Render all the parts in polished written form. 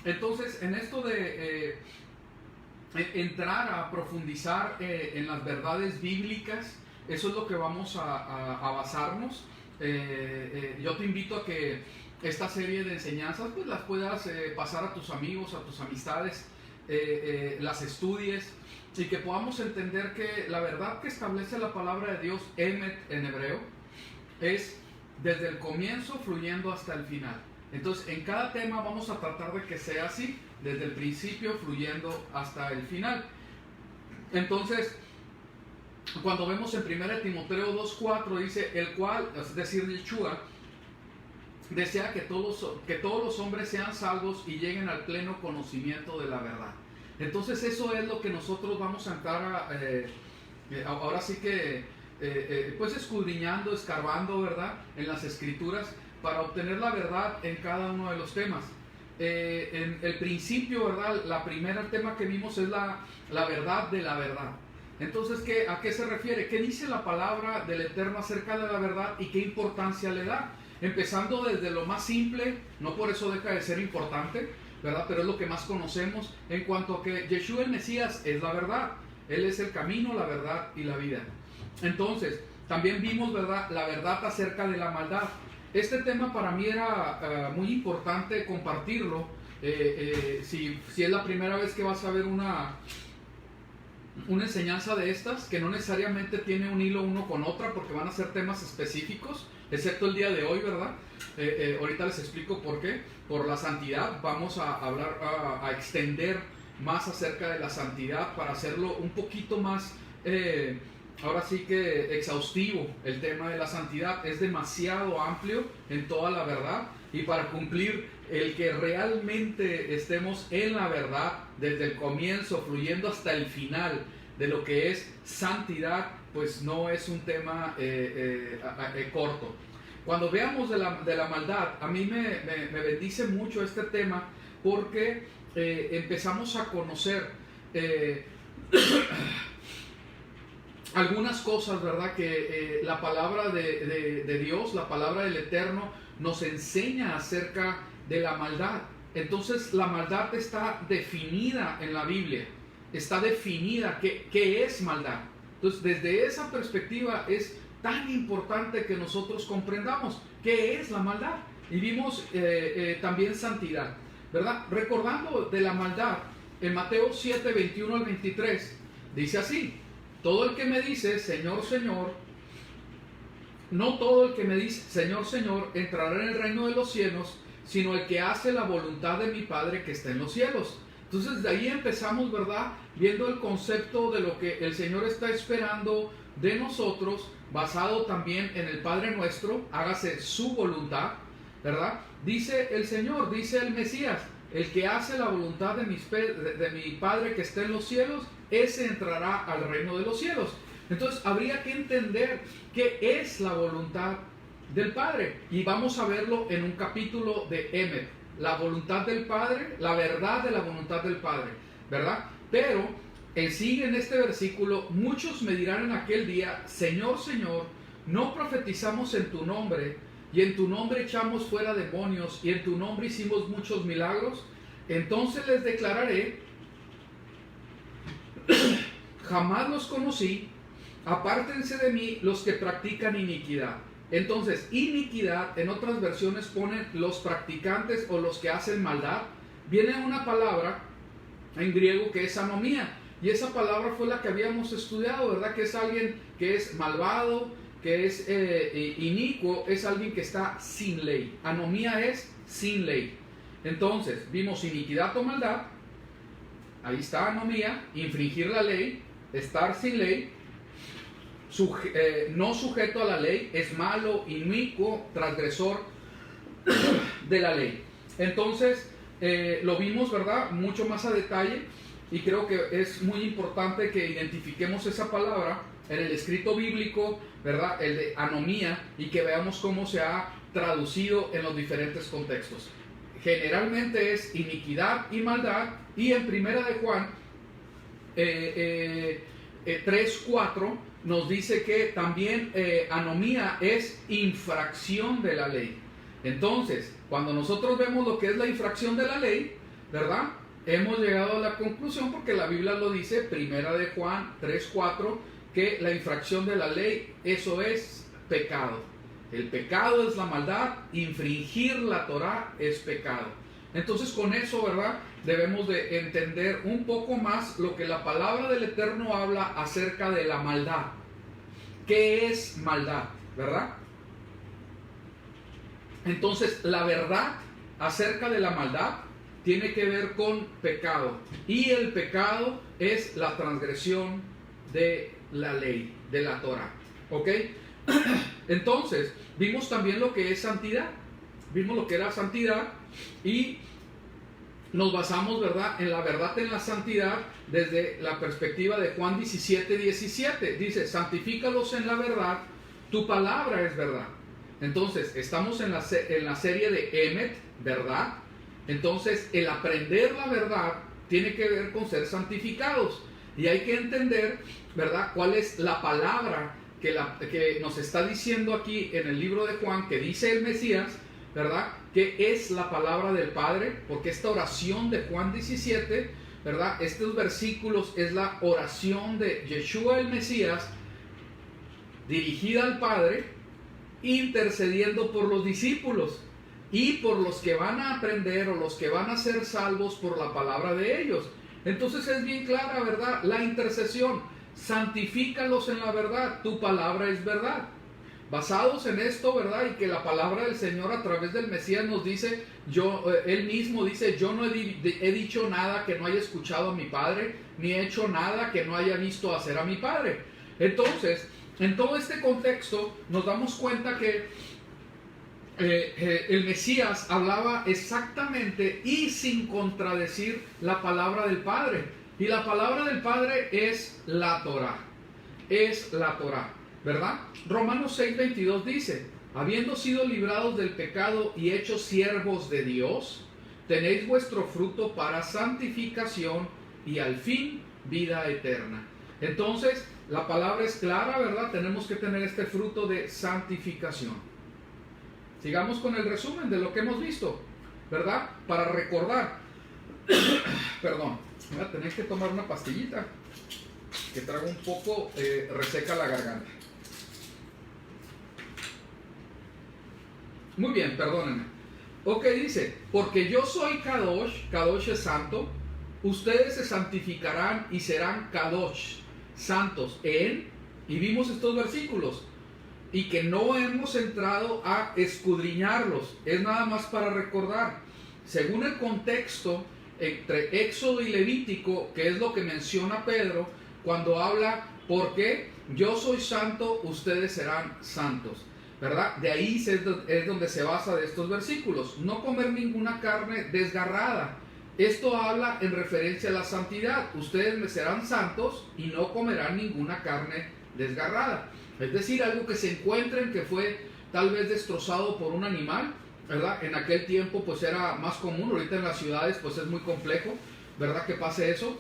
Entonces, en esto de entrar a profundizar en las verdades bíblicas, eso es lo que vamos a basarnos. Yo te invito a que esta serie de enseñanzas pues las puedas pasar a tus amigos, a tus amistades, las estudies y que podamos entender que la verdad que establece la palabra de Dios, emet en hebreo, es desde el comienzo fluyendo hasta el final. Entonces, en cada tema vamos a tratar de que sea así, desde el principio fluyendo hasta el final. Entonces, cuando vemos en 1 Timoteo 2:4 dice, el cual, es decir, Yeshua, desea que todos los hombres sean salvos y lleguen al pleno conocimiento de la verdad. Entonces, eso es lo que nosotros vamos a entrar ahora sí que pues escudriñando, escarbando, ¿verdad?, en las escrituras para obtener la verdad en cada uno de los temas. En el principio, ¿verdad?, la primera tema que vimos es la verdad de la verdad. Entonces, ¿a qué se refiere? ¿Qué dice la palabra del Eterno acerca de la verdad y qué importancia le da? Empezando desde lo más simple, no por eso deja de ser importante, ¿verdad?, pero es lo que más conocemos en cuanto a que Yeshua el Mesías es la verdad. Él es el camino, la verdad y la vida. Entonces, también vimos, ¿verdad?, la verdad acerca de la maldad. Este tema para mí era muy importante compartirlo. Si es la primera vez que vas a ver una enseñanza de estas, que no necesariamente tiene un hilo uno con otra, porque van a ser temas específicos, excepto el día de hoy, ¿verdad? Ahorita les explico por qué. Por la santidad, vamos a hablar, a extender más acerca de la santidad para hacerlo un poquito más... ahora sí que exhaustivo. El tema de la santidad es demasiado amplio en toda la verdad, y para cumplir el que realmente estemos en la verdad desde el comienzo fluyendo hasta el final de lo que es santidad, pues no es un tema corto. Cuando veamos de la maldad, a mí me bendice mucho este tema porque empezamos a conocer algunas cosas, ¿verdad?, que la palabra de Dios, la palabra del Eterno, nos enseña acerca de la maldad. Entonces, la maldad está definida en la Biblia, está definida qué es maldad. Entonces, desde esa perspectiva es tan importante que nosotros comprendamos qué es la maldad. Y vimos también santidad, ¿verdad? Recordando de la maldad, en Mateo 7, 21 al 23, dice así: todo el que me dice, Señor, Señor, no todo el que me dice, Señor, Señor, entrará en el reino de los cielos, sino el que hace la voluntad de mi Padre que está en los cielos. Entonces, de ahí empezamos, ¿verdad?, viendo el concepto de lo que el Señor está esperando de nosotros, basado también en el Padre Nuestro, hágase su voluntad, ¿verdad? Dice el Señor, dice el Mesías, el que hace la voluntad de mi Padre que está en los cielos, ese entrará al reino de los cielos. Entonces habría que entender qué es la voluntad del Padre, y vamos a verlo en un capítulo de Emet, la voluntad del Padre, la verdad de la voluntad del Padre, ¿verdad? Pero sigue en este versículo: muchos me dirán en aquel día, Señor, Señor, ¿no profetizamos en tu nombre, y en tu nombre echamos fuera demonios, y en tu nombre hicimos muchos milagros? Entonces les declararé, jamás los conocí, apártense de mí los que practican iniquidad. Entonces, iniquidad, en otras versiones ponen los practicantes o los que hacen maldad. Viene una palabra en griego que es anomía, y esa palabra fue la que habíamos estudiado, ¿verdad? Que es alguien que es malvado, que es inicuo, es alguien que está sin ley. Anomía es sin ley. Entonces, vimos iniquidad o maldad, ahí está anomía, infringir la ley, estar sin ley, no sujeto a la ley, es malo, inicuo, transgresor de la ley. Entonces, lo vimos, ¿verdad?, mucho más a detalle, y creo que es muy importante que identifiquemos esa palabra en el escrito bíblico, ¿verdad?, el de anomía, y que veamos cómo se ha traducido en los diferentes contextos. Generalmente es iniquidad y maldad, y en Primera de Juan 3:4 nos dice que también anomía es infracción de la ley. Entonces, cuando nosotros vemos lo que es la infracción de la ley, ¿verdad? Hemos llegado a la conclusión, porque la Biblia lo dice, primera de Juan 3:4, que la infracción de la ley, eso es pecado. El pecado es la maldad, infringir la Torah es pecado. Entonces con eso, ¿verdad?, debemos de entender un poco más lo que la palabra del Eterno habla acerca de la maldad. ¿Qué es maldad? ¿Verdad? Entonces la verdad acerca de la maldad tiene que ver con pecado. Y el pecado es la transgresión de la ley, de la Torah. ¿Ok? Entonces, vimos también lo que es santidad. Vimos lo que era santidad y nos basamos, ¿verdad?, en la verdad en la santidad desde la perspectiva de Juan 17:17. Dice, santifícalos en la verdad, tu palabra es verdad. Entonces, estamos en la serie de Emet, ¿verdad? Entonces, el aprender la verdad tiene que ver con ser santificados. Y hay que entender, ¿verdad?, cuál es la palabra que nos está diciendo aquí en el libro de Juan, que dice el Mesías, ¿verdad?, que es la palabra del Padre, porque esta oración de Juan 17, ¿verdad?, estos versículos es la oración de Yeshua el Mesías, dirigida al Padre, intercediendo por los discípulos y por los que van a aprender o los que van a ser salvos por la palabra de ellos. Entonces es bien clara, ¿verdad?, la intercesión. Santifícalos en la verdad, tu palabra es verdad. Basados en esto, ¿verdad?, y que la palabra del Señor a través del Mesías nos dice, él mismo dice, yo no he dicho nada que no haya escuchado a mi Padre, ni he hecho nada que no haya visto hacer a mi Padre. Entonces, en todo este contexto, nos damos cuenta que el Mesías hablaba exactamente y sin contradecir la palabra del Padre. Y la palabra del Padre es la Torah. Es la Torah, ¿verdad? Romanos 6:22 dice, habiendo sido librados del pecado y hechos siervos de Dios, tenéis vuestro fruto para santificación y al fin vida eterna. Entonces, la palabra es clara, ¿verdad? Tenemos que tener este fruto de santificación. Sigamos con el resumen de lo que hemos visto, ¿verdad? Para recordar, perdón, voy a tener que tomar una pastillita que traigo un poco reseca la garganta. Muy bien, perdónenme. Ok, dice, porque yo soy Kadosh, Kadosh es santo, ustedes se santificarán y serán Kadosh, santos y vimos estos versículos, y que no hemos entrado a escudriñarlos, es nada más para recordar, según el contexto entre Éxodo y Levítico, que es lo que menciona Pedro, cuando habla, porque yo soy santo, ustedes serán santos, ¿verdad? De ahí es donde se basa de estos versículos, no comer ninguna carne desgarrada. Esto habla en referencia a la santidad. Ustedes me serán santos y no comerán ninguna carne desgarrada. Es decir, algo que se encuentren que fue tal vez destrozado por un animal, ¿verdad? En aquel tiempo pues era más común, ahorita en las ciudades pues es muy complejo, ¿verdad?, que pase eso.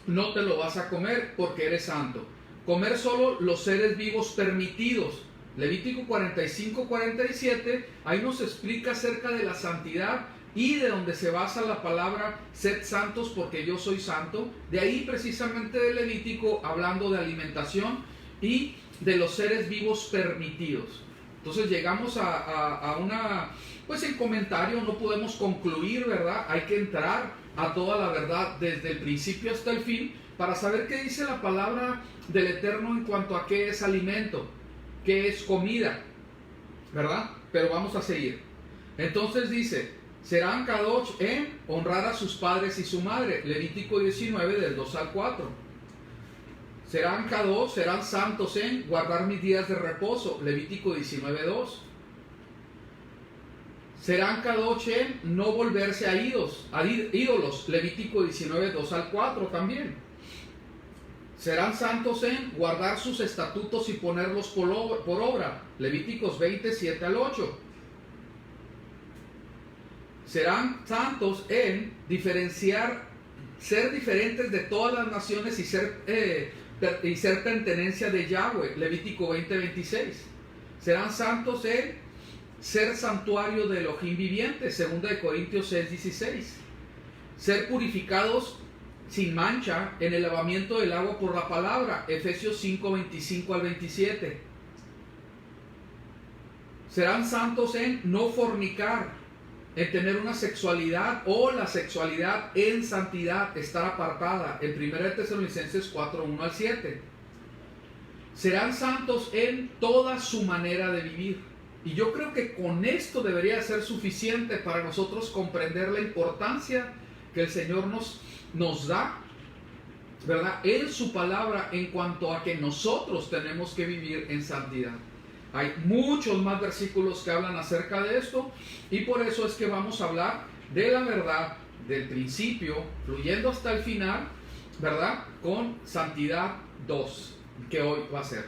No te lo vas a comer porque eres santo. Comer solo los seres vivos permitidos. Levítico 45-47, ahí nos explica acerca de la santidad y de donde se basa la palabra sed santos porque yo soy santo. De ahí precisamente de Levítico, hablando de alimentación y de los seres vivos permitidos. Entonces llegamos a una, pues en comentario no podemos concluir, ¿verdad? Hay que entrar a toda la verdad desde el principio hasta el fin para saber qué dice la palabra del Eterno en cuanto a qué es alimento, qué es comida, ¿verdad? Pero vamos a seguir. Entonces dice, serán Kadosh en honrar a sus padres y su madre, Levítico 19 del 2 al 4. Serán Kadosh, serán santos en guardar mis días de reposo, Levítico 19:2. Serán Kadosh en no volverse a ídolos, Levítico 19:2 al 4 también. Serán santos en guardar sus estatutos y ponerlos por obra, Levíticos 20:7 al 8. Serán santos en ser diferentes de todas las naciones y ser pertenencia de Yahweh, Levítico 20:26. Serán santos en ser santuario de Elohim viviente, 2 Corintios 6:16. ser purificados sin mancha en el lavamiento del agua por la palabra, Efesios 5, 25 al 27. Serán santos en no fornicar, en tener una sexualidad o la sexualidad en santidad, estar apartada, en 1 Tesalonicenses 4, 1 al 7. Serán santos en toda su manera de vivir. Y yo creo que con esto debería ser suficiente para nosotros comprender la importancia que el Señor nos da, ¿verdad?, en su palabra en cuanto a que nosotros tenemos que vivir en santidad. Hay muchos más versículos que hablan acerca de esto, y por eso es que vamos a hablar de la verdad del principio, fluyendo hasta el final, ¿verdad?, con santidad 2, que hoy va a ser.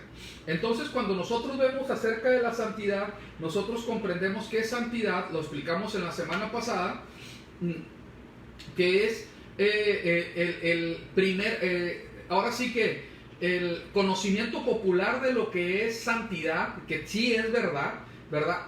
Entonces, cuando nosotros vemos acerca de la santidad, nosotros comprendemos que es santidad, lo explicamos en la semana pasada, que es el primer, ahora sí que el conocimiento popular de lo que es santidad, que sí es verdad,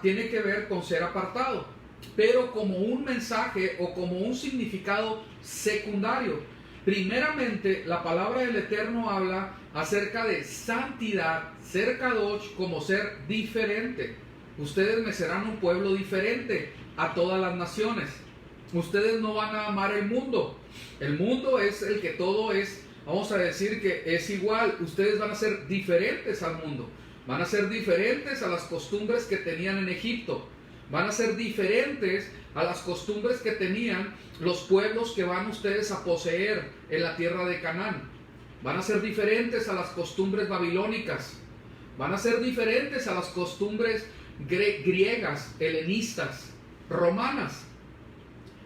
tiene que ver con ser apartado, pero como un mensaje o como un significado secundario. Primeramente, la palabra del Eterno habla acerca de santidad, ser kadosh, como ser diferente. Ustedes me serán un pueblo diferente a todas las naciones. Ustedes no van a amar el mundo. El mundo es el que todo es, vamos a decir que es igual. Ustedes van a ser diferentes al mundo. Van a ser diferentes a las costumbres que tenían en Egipto. Van a ser diferentes a las costumbres que tenían los pueblos que van ustedes a poseer en la tierra de Canaán. Van a ser diferentes a las costumbres babilónicas. Van a ser diferentes a las costumbres griegas, helenistas, romanas.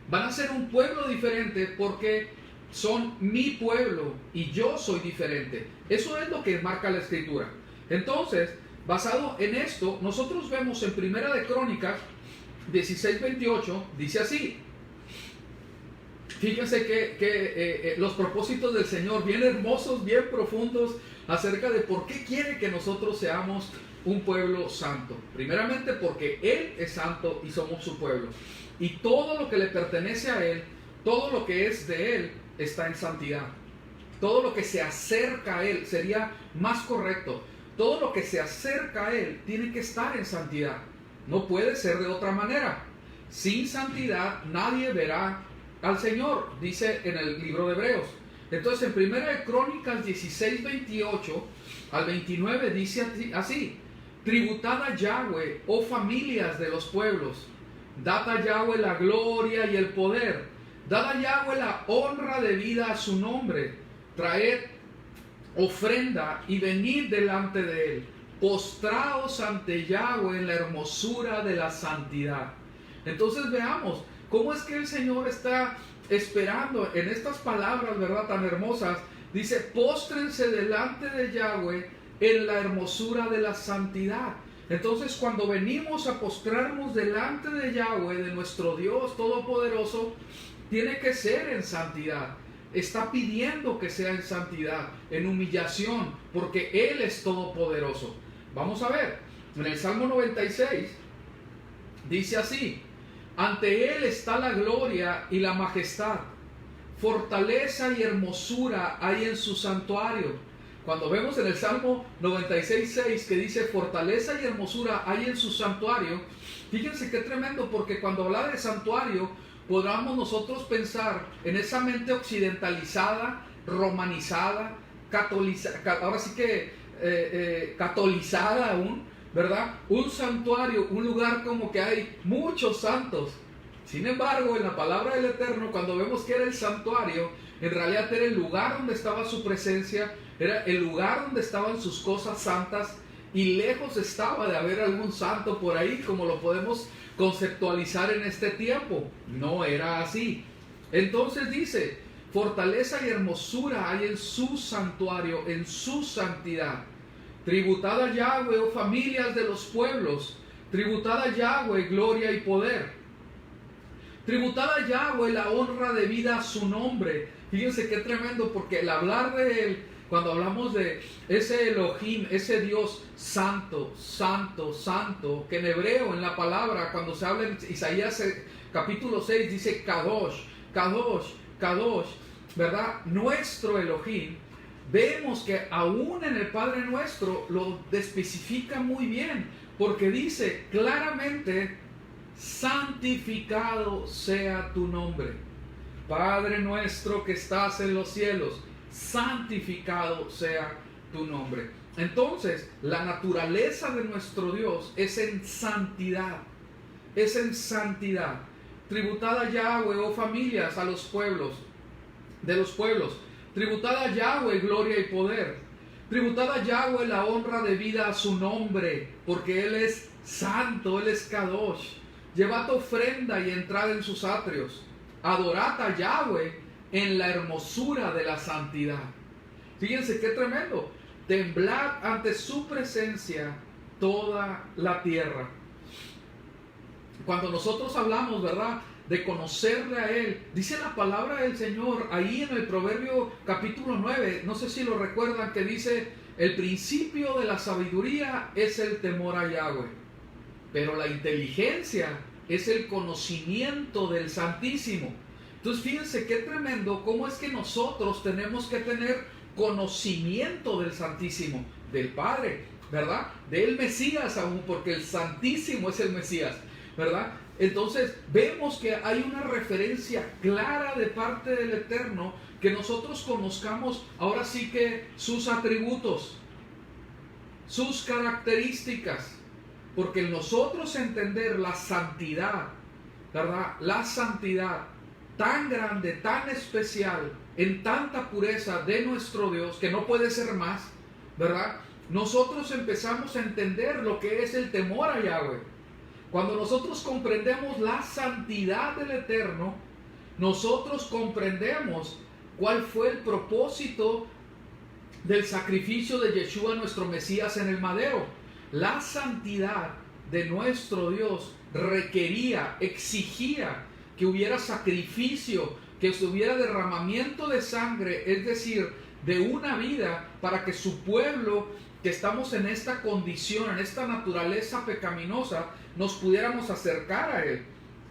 Van a ser un pueblo diferente porque son mi pueblo y yo soy diferente. Eso es lo que marca la Escritura. Entonces, basado en esto, nosotros vemos en Primera de Crónicas 16:28, dice así. Fíjense que los propósitos del Señor, bien hermosos, bien profundos, acerca de por qué quiere que nosotros seamos un pueblo santo. Primeramente porque Él es santo y somos su pueblo. Y todo lo que le pertenece a Él, todo lo que es de Él, está en santidad. Todo lo que se acerca a Él, sería más correcto, todo lo que se acerca a Él tiene que estar en santidad. No puede ser de otra manera. Sin santidad nadie verá al Señor, dice en el libro de Hebreos. Entonces en Primera de Crónicas 16:28 al 29 dice así: tributad a Yahweh, oh familias de los pueblos, dad a Yahweh la gloria y el poder, dad a Yahweh la honra debida a su nombre, traed ofrenda y venid delante de Él, postraos ante Yahweh en la hermosura de la santidad. Entonces veamos cómo es que el Señor está esperando en estas palabras, ¿verdad?, tan hermosas. Dice: póstrense delante de Yahweh en la hermosura de la santidad. Entonces, cuando venimos a postrarnos delante de Yahweh, de nuestro Dios Todopoderoso, tiene que ser en santidad. Está pidiendo que sea en santidad, en humillación, porque Él es todopoderoso. Vamos a ver, en el Salmo 96 dice así: ante Él está la gloria y la majestad, fortaleza y hermosura hay en su santuario. Cuando vemos en el Salmo 96:6 que dice fortaleza y hermosura hay en su santuario, fíjense qué tremendo, porque cuando habla de santuario, podamos nosotros pensar en esa mente occidentalizada, romanizada, ahora sí que catolizada aún, ¿verdad? Un santuario, un lugar como que hay muchos santos. Sin embargo, en la palabra del Eterno, cuando vemos que era el santuario, en realidad era el lugar donde estaba su presencia, era el lugar donde estaban sus cosas santas, y lejos estaba de haber algún santo por ahí, como lo podemos conceptualizar en este tiempo. No era así. Entonces dice: fortaleza y hermosura hay en su santuario, en su santidad. Tributad a Yahweh, oh familias de los pueblos, tributad a Yahweh gloria y poder. Tributad a Yahweh la honra debida a su nombre. Fíjense qué tremendo, porque el hablar de Él, cuando hablamos de ese Elohim, ese Dios santo, santo, santo, que en hebreo, en la palabra, cuando se habla en Isaías capítulo 6, dice Kadosh, Kadosh, Kadosh, ¿verdad? Nuestro Elohim, vemos que aún en el Padre Nuestro lo especifica muy bien, porque dice claramente, santificado sea tu nombre. Padre nuestro que estás en los cielos, santificado sea tu nombre. Entonces, la naturaleza de nuestro Dios es en santidad, es en santidad. Tributad a Yahweh, oh familias, a los pueblos, de los pueblos. Tributad a Yahweh gloria y poder. Tributad a Yahweh la honra debida a su nombre, porque Él es santo, Él es Kadosh. Llevad ofrenda y entrad en sus atrios. Adorad a Yahweh en la hermosura de la santidad. Fíjense qué tremendo. Temblad ante su presencia toda la tierra. Cuando nosotros hablamos, ¿verdad?, de conocerle a Él, dice la palabra del Señor ahí en el Proverbio capítulo 9, no sé si lo recuerdan, que dice, el principio de la sabiduría es el temor a Yahweh, pero la inteligencia es el conocimiento del Santísimo. Entonces fíjense qué tremendo, cómo es que nosotros tenemos que tener conocimiento del Santísimo, del Padre, ¿verdad? Del Mesías aún, porque el Santísimo es el Mesías, ¿verdad? Entonces vemos que hay una referencia clara de parte del Eterno, que nosotros conozcamos ahora sí que sus atributos, sus características, porque nosotros entender la santidad, ¿verdad? La santidad tan grande, tan especial, en tanta pureza de nuestro Dios, que no puede ser más, ¿verdad? Nosotros empezamos a entender lo que es el temor a Yahweh. Cuando nosotros comprendemos la santidad del Eterno, nosotros comprendemos cuál fue el propósito del sacrificio de Yeshua, nuestro Mesías, en el madero. La santidad de nuestro Dios requería, exigía que hubiera sacrificio, que hubiera derramamiento de sangre, es decir, de una vida, para que su pueblo, que estamos en esta condición, en esta naturaleza pecaminosa, nos pudiéramos acercar a Él.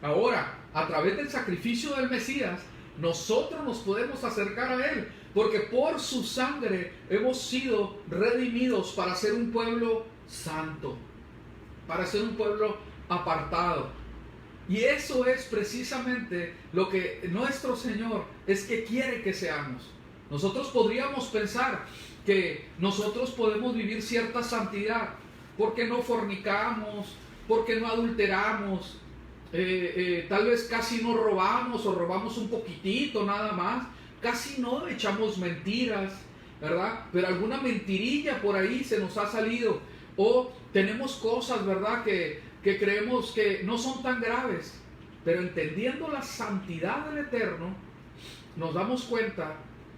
Ahora, a través del sacrificio del Mesías, nosotros nos podemos acercar a Él, porque por su sangre hemos sido redimidos para ser un pueblo santo, para ser un pueblo apartado. Y eso es precisamente lo que nuestro Señor es que quiere que seamos. Nosotros podríamos pensar que nosotros podemos vivir cierta santidad porque no fornicamos, porque no adulteramos, tal vez casi no robamos o robamos un poquitito nada más, casi no echamos mentiras, ¿verdad? Pero alguna mentirilla por ahí se nos ha salido, o tenemos cosas, ¿verdad?, que creemos que no son tan graves, pero entendiendo la santidad del Eterno, nos damos cuenta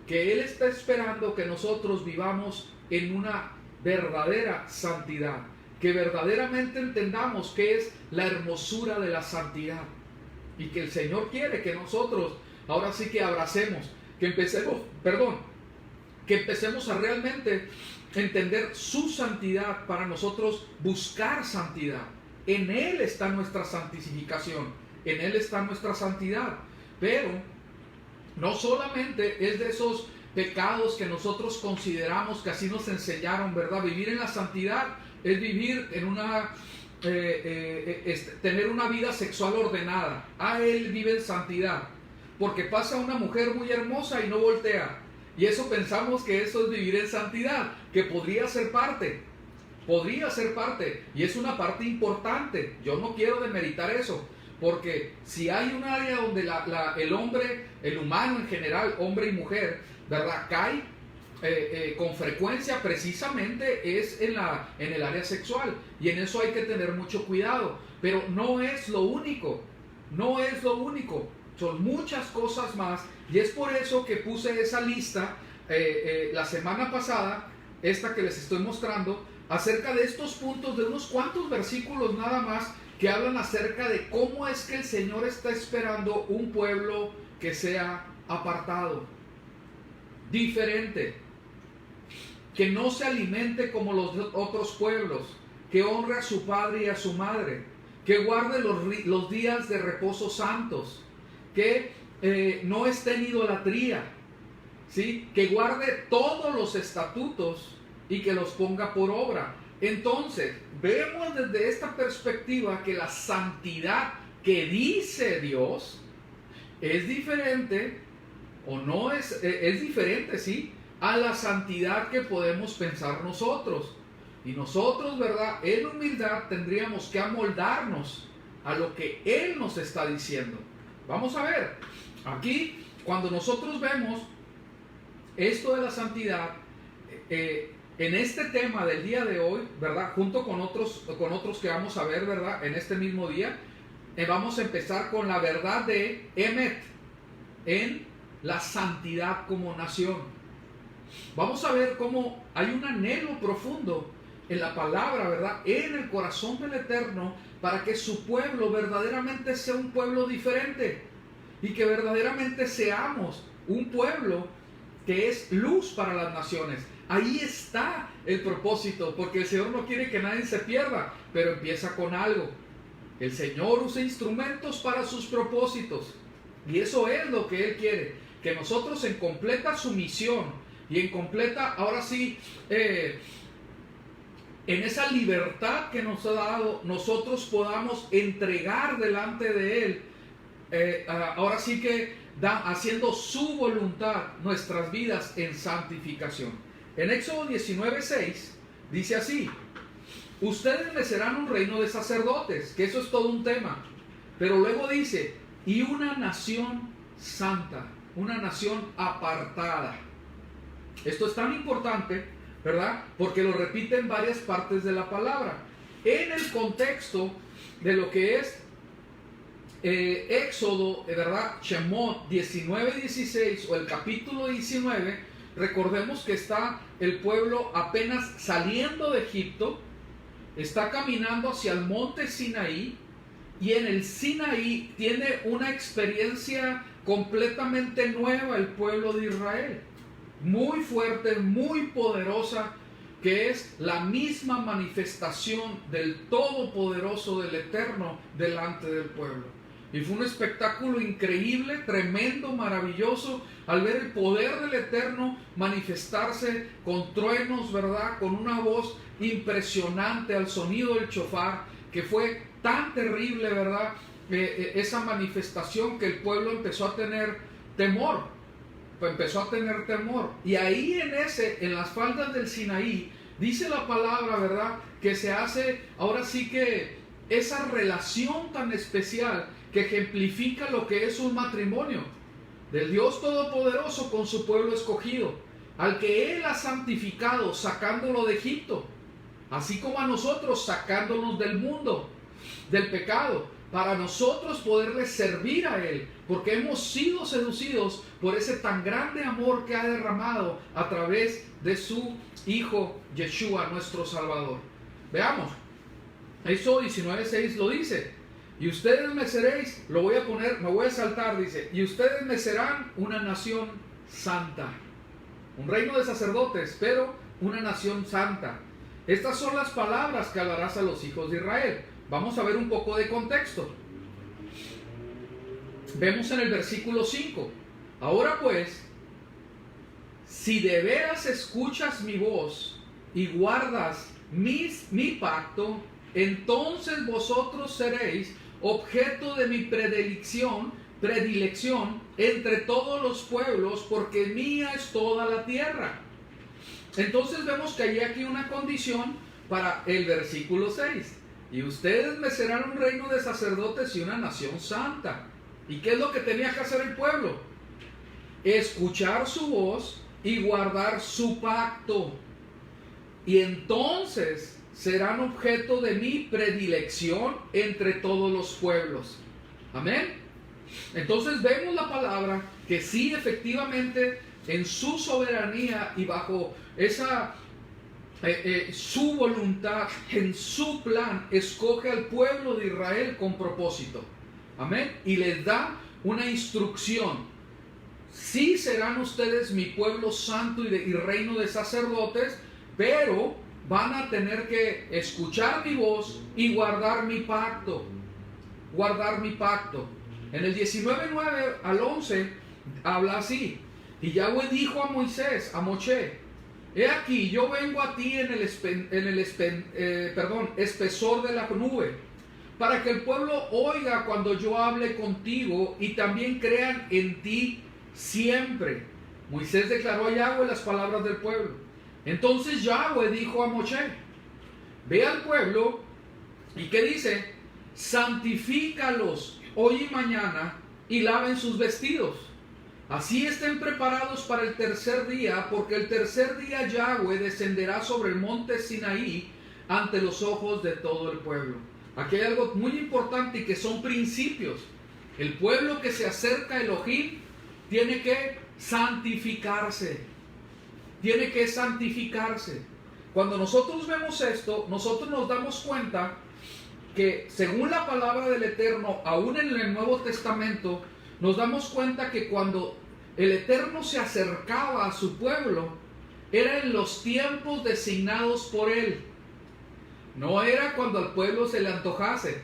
que Él está esperando que nosotros vivamos en una verdadera santidad, que verdaderamente entendamos qué es la hermosura de la santidad, y que el Señor quiere que nosotros ahora sí que abracemos, que empecemos a realmente entender su santidad para nosotros buscar santidad. En Él está nuestra santificación, en Él está nuestra santidad, pero no solamente es de esos pecados que nosotros consideramos, que así nos enseñaron, ¿verdad? Vivir en la santidad es vivir en tener una vida sexual ordenada. Él vive en santidad, porque pasa una mujer muy hermosa y no voltea, y eso pensamos que eso es vivir en santidad, que podría ser parte, y es una parte importante. Yo no quiero demeritar eso, porque si hay un área donde el hombre, el humano en general, hombre y mujer, ¿verdad?, cae con frecuencia, precisamente es en el área sexual, y en eso hay que tener mucho cuidado. Pero no es lo único, son muchas cosas más, y es por eso que puse esa lista la semana pasada, esta que les estoy mostrando, acerca de estos puntos, de unos cuantos versículos nada más, que hablan acerca de cómo es que el Señor está esperando un pueblo que sea apartado, diferente, que no se alimente como los otros pueblos, que honre a su padre y a su madre, que guarde los días de reposo santos, que no esté en idolatría, ¿sí? Que guarde todos los estatutos y que los ponga por obra. Entonces, vemos desde esta perspectiva que la santidad que dice Dios es diferente, o no es diferente, ¿sí? A la santidad que podemos pensar nosotros. Y nosotros, ¿verdad? En humildad tendríamos que amoldarnos a lo que Él nos está diciendo. Vamos a ver, aquí cuando nosotros vemos esto de la santidad, en este tema del día de hoy, ¿verdad? Junto con otros que vamos a ver, ¿verdad? En este mismo día, vamos a empezar con la verdad de Emet, en la santidad como nación. Vamos a ver cómo hay un anhelo profundo en la palabra, ¿verdad? En el corazón del Eterno, para que su pueblo verdaderamente sea un pueblo diferente y que verdaderamente seamos un pueblo que es luz para las naciones. Ahí está el propósito, porque el Señor no quiere que nadie se pierda, pero empieza con algo. El Señor usa instrumentos para sus propósitos, y eso es lo que Él quiere, que nosotros en completa sumisión y en completa, ahora sí, en esa libertad que nos ha dado, nosotros podamos entregar delante de Él, ahora sí que haciendo su voluntad nuestras vidas en santificación. En Éxodo 19:6 dice así: ustedes me serán un reino de sacerdotes, que eso es todo un tema, pero luego dice, y una nación santa, una nación apartada. Esto es tan importante, ¿verdad? Porque lo repite en varias partes de la palabra. En el contexto de lo que es Éxodo, ¿verdad? Shemot 19:16 o el capítulo 19, recordemos que está el pueblo apenas saliendo de Egipto, está caminando hacia el monte Sinaí, y en el Sinaí tiene una experiencia completamente nueva el pueblo de Israel, muy fuerte, muy poderosa, que es la misma manifestación del Todopoderoso, del Eterno, delante del pueblo. Y fue un espectáculo increíble, tremendo, maravilloso, al ver el poder del Eterno manifestarse con truenos, ¿verdad? Con una voz impresionante, al sonido del shofar, que fue tan terrible, ¿verdad? Esa manifestación, que el pueblo empezó a tener temor. Y ahí en las faldas del Sinaí, dice la palabra, ¿verdad? Que se hace, ahora sí que, esa relación tan especial que ejemplifica lo que es un matrimonio del Dios Todopoderoso con su pueblo escogido, al que Él ha santificado sacándolo de Egipto, así como a nosotros sacándonos del mundo, del pecado, para nosotros poderle servir a Él, porque hemos sido seducidos por ese tan grande amor que ha derramado a través de su Hijo Yeshua, nuestro Salvador. Veamos, Éxodo 19:6 lo dice: y ustedes me seréis, me voy a saltar, dice, y ustedes me serán una nación santa, un reino de sacerdotes, pero una nación santa. Estas son las palabras que hablarás a los hijos de Israel. Vamos a ver un poco de contexto. Vemos en el versículo 5: ahora pues, si de veras escuchas mi voz y guardas mi pacto, entonces vosotros seréis objeto de mi predilección entre todos los pueblos, porque mía es toda la tierra. Entonces vemos que hay aquí una condición para el versículo 6. Y ustedes me serán un reino de sacerdotes y una nación santa. ¿Y qué es lo que tenía que hacer el pueblo? Escuchar su voz y guardar su pacto. Y entonces serán objeto de mi predilección entre todos los pueblos. Amén. Entonces vemos la palabra que sí, efectivamente, en su soberanía y bajo esa su voluntad, en su plan, escoge al pueblo de Israel con propósito. Amén. Y les da una instrucción: sí serán ustedes mi pueblo santo y reino de sacerdotes, pero van a tener que escuchar mi voz y guardar mi pacto. Guardar mi pacto. En el 19:9 al 11 habla así: y Yahweh dijo a Moisés, a Moshe: he aquí, yo vengo a ti en el espesor de la nube, para que el pueblo oiga cuando yo hable contigo y también crean en ti siempre. Moisés declaró a Yahweh las palabras del pueblo. Entonces Yahweh dijo a Moshe: ve al pueblo, ¿y qué dice? Santifícalos hoy y mañana y laven sus vestidos. Así estén preparados para el tercer día, porque el tercer día Yahweh descenderá sobre el monte Sinaí ante los ojos de todo el pueblo. Aquí hay algo muy importante y que son principios. El pueblo que se acerca a Elohim tiene que santificarse. Tiene que santificarse. Cuando nosotros vemos esto, nosotros nos damos cuenta que según la palabra del Eterno, aún en el Nuevo Testamento, nos damos cuenta que cuando el Eterno se acercaba a su pueblo, era en los tiempos designados por Él. No era cuando al pueblo se le antojase,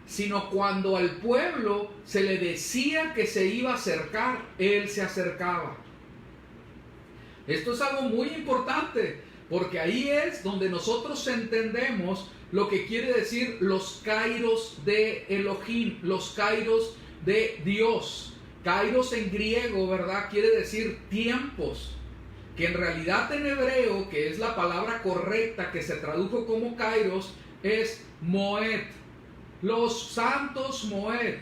sino cuando al pueblo se le decía que se iba a acercar, Él se acercaba. Esto es algo muy importante, porque ahí es donde nosotros entendemos lo que quiere decir los kairos de Elohim, los kairos de Dios. Kairos en griego, ¿verdad? Quiere decir tiempos, que en realidad en hebreo, que es la palabra correcta que se tradujo como kairos, es moed. Los santos moed,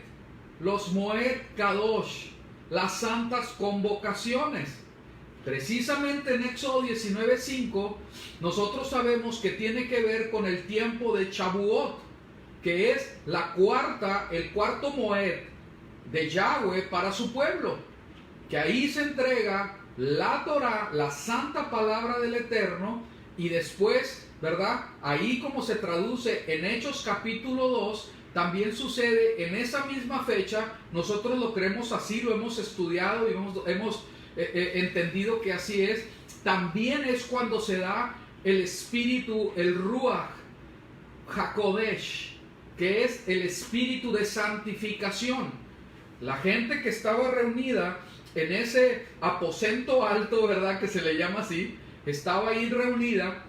los moed kadosh, las santas convocaciones. Precisamente en Éxodo 19:5 nosotros sabemos que tiene que ver con el tiempo de Shavuot, que es el cuarto moed de Yahweh para su pueblo, que ahí se entrega la Torah, la santa palabra del Eterno, y después, ¿verdad? Ahí como se traduce en Hechos capítulo 2, también sucede en esa misma fecha. Nosotros lo creemos así, lo hemos estudiado y hemos entendido que así es. También es cuando se da el espíritu, el Ruach HaKodesh, que es el espíritu de santificación. La gente que estaba reunida en ese aposento alto, ¿verdad? Que se le llama así, estaba ahí reunida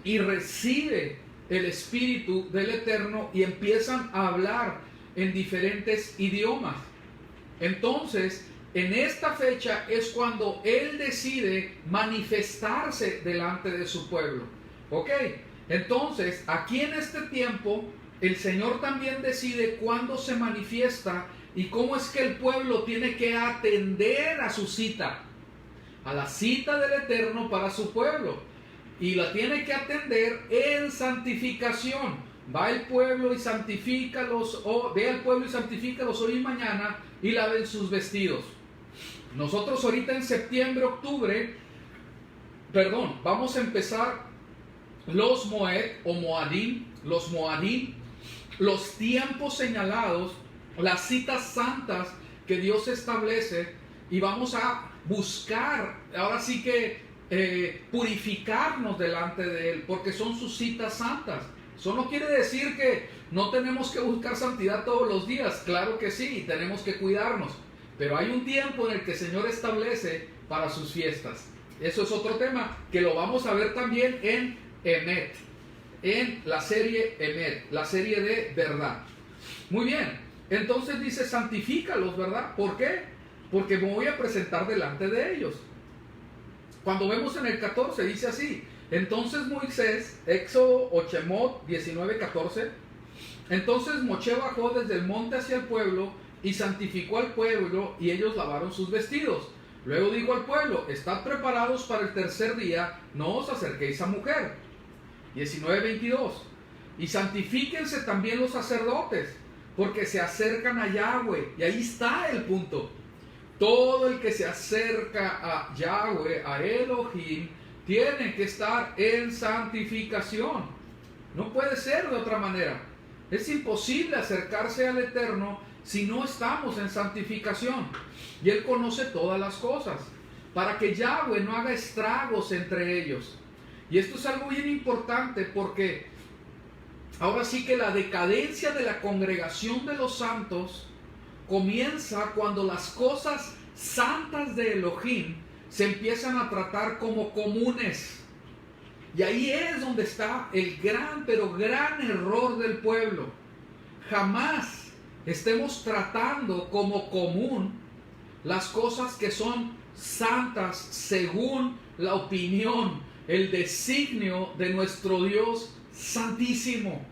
y recibe el espíritu del Eterno y empiezan a hablar en diferentes idiomas. Entonces, en esta fecha es cuando Él decide manifestarse delante de su pueblo. ¿Ok? Entonces, aquí en este tiempo, el Señor también decide cuándo se manifiesta y cómo es que el pueblo tiene que atender a su cita, a la cita del Eterno para su pueblo. Y la tiene que atender en santificación. Va el pueblo y santifícalos, ve al pueblo y santifícalos hoy y mañana y laven sus vestidos. Nosotros ahorita en septiembre, octubre, vamos a empezar los Moed o Moadim, los tiempos señalados, las citas santas que Dios establece, y vamos a buscar, ahora sí que purificarnos delante de Él, porque son sus citas santas. Eso no quiere decir que no tenemos que buscar santidad todos los días, claro que sí, tenemos que cuidarnos, pero hay un tiempo en el que el Señor establece para sus fiestas. Eso es otro tema que lo vamos a ver también en Emet, en la serie Emet, la serie de verdad. Muy bien, entonces dice santifícalos, ¿verdad? ¿Por qué? Porque me voy a presentar delante de ellos. Cuando vemos en el 14 dice así: entonces Moisés, Éxodo o Shemot 19:14, entonces Moshe bajó desde el monte hacia el pueblo y santificó al pueblo, y ellos lavaron sus vestidos. Luego dijo al pueblo: estad preparados para el tercer día, no os acerquéis a mujer. 19:22, y santifíquense también los sacerdotes, porque se acercan a Yahweh. Y ahí está el punto. Todo el que se acerca a Yahweh, a Elohim, tiene que estar en santificación. No puede ser de otra manera. Es imposible acercarse al Eterno si no estamos en santificación. Y Él conoce todas las cosas, para que Yahweh no haga estragos entre ellos. Y esto es algo bien importante, porque ahora sí que la decadencia de la congregación de los santos comienza cuando las cosas santas de Elohim se empiezan a tratar como comunes. Y ahí es donde está el gran, pero gran error del pueblo. Jamás estemos tratando como común las cosas que son santas según la opinión, el designio de nuestro Dios santísimo.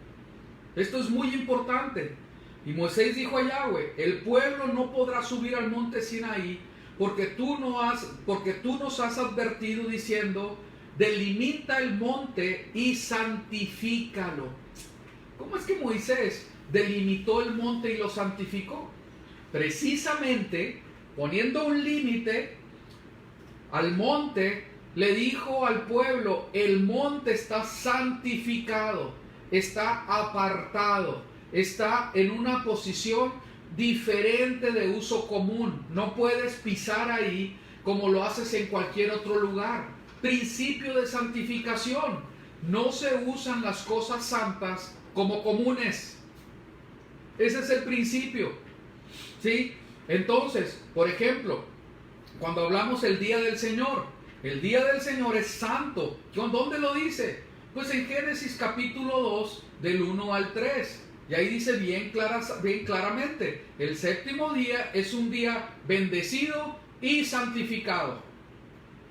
Esto es muy importante. Y Moisés dijo a Yahweh: el pueblo no podrá subir al monte Sinaí porque tú nos has advertido diciendo: delimita el monte y santifícalo. ¿Cómo es que Moisés delimitó el monte y lo santificó? Precisamente poniendo un límite al monte, le dijo al pueblo: el monte está santificado, está apartado, está en una posición diferente de uso común. No puedes pisar ahí como lo haces en cualquier otro lugar. Principio de santificación: no se usan las cosas santas como comunes. Ese es el principio, ¿sí? Entonces, por ejemplo, cuando hablamos del día del Señor, el día del Señor es santo. ¿Dónde lo dice? Pues en Génesis capítulo 2, del 1 al 3. Y ahí dice bien claramente: el séptimo día es un día bendecido y santificado.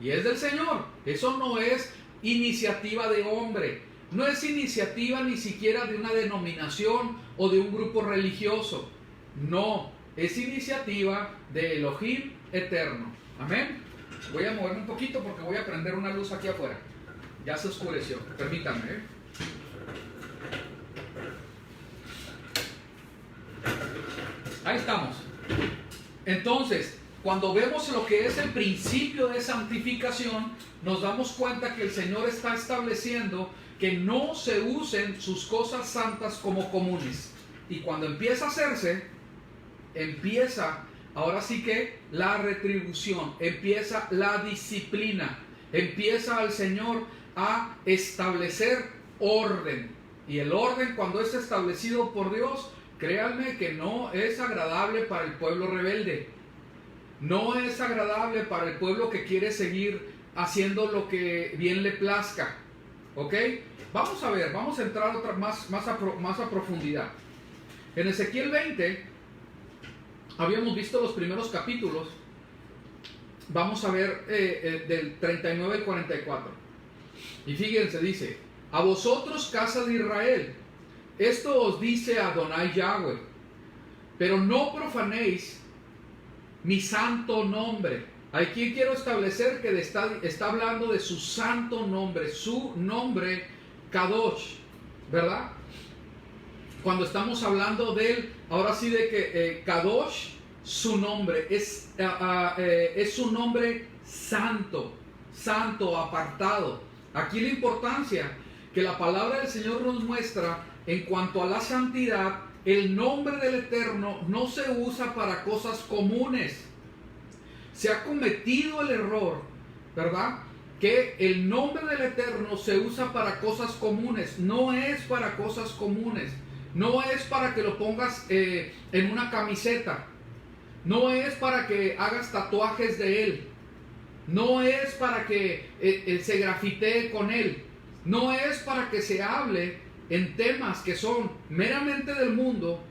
Y es del Señor. Eso no es iniciativa de hombre. No es iniciativa ni siquiera de una denominación o de un grupo religioso. No, es iniciativa de Elohim eterno. Amén. Voy a moverme un poquito porque voy a prender una luz aquí afuera. Ya se oscureció. Permítanme. Ahí estamos. Entonces, cuando vemos lo que es el principio de santificación, nos damos cuenta que el Señor está estableciendo que no se usen sus cosas santas como comunes. Y cuando empieza a hacerse, empieza ahora sí que la retribución, empieza la disciplina, empieza el Señor a establecer orden. Y el orden, cuando es establecido por Dios, créanme que no es agradable para el pueblo rebelde. No es agradable para el pueblo que quiere seguir haciendo lo que bien le plazca. ¿Ok? Vamos a ver, vamos a entrar más a profundidad. En Ezequiel 20, habíamos visto los primeros capítulos. Vamos a ver del 39 al 44. Y fíjense, dice: a vosotros, casa de Israel, esto os dice Adonai Yahweh: pero no profanéis mi santo nombre. Aquí quiero establecer que está hablando de su santo nombre, su nombre Kadosh, ¿verdad? Cuando estamos hablando de él, ahora sí de que Kadosh, su nombre, es su nombre santo, santo, apartado. Aquí la importancia que la palabra del Señor nos muestra en cuanto a la santidad. El nombre del Eterno no se usa para cosas comunes. Se ha cometido el error, ¿verdad? Que el nombre del Eterno se usa para cosas comunes. No es para cosas comunes. No es para que lo pongas en una camiseta. No es para que hagas tatuajes de él. No es para que se grafitee con él. No es para que se hable en temas que son meramente del mundo,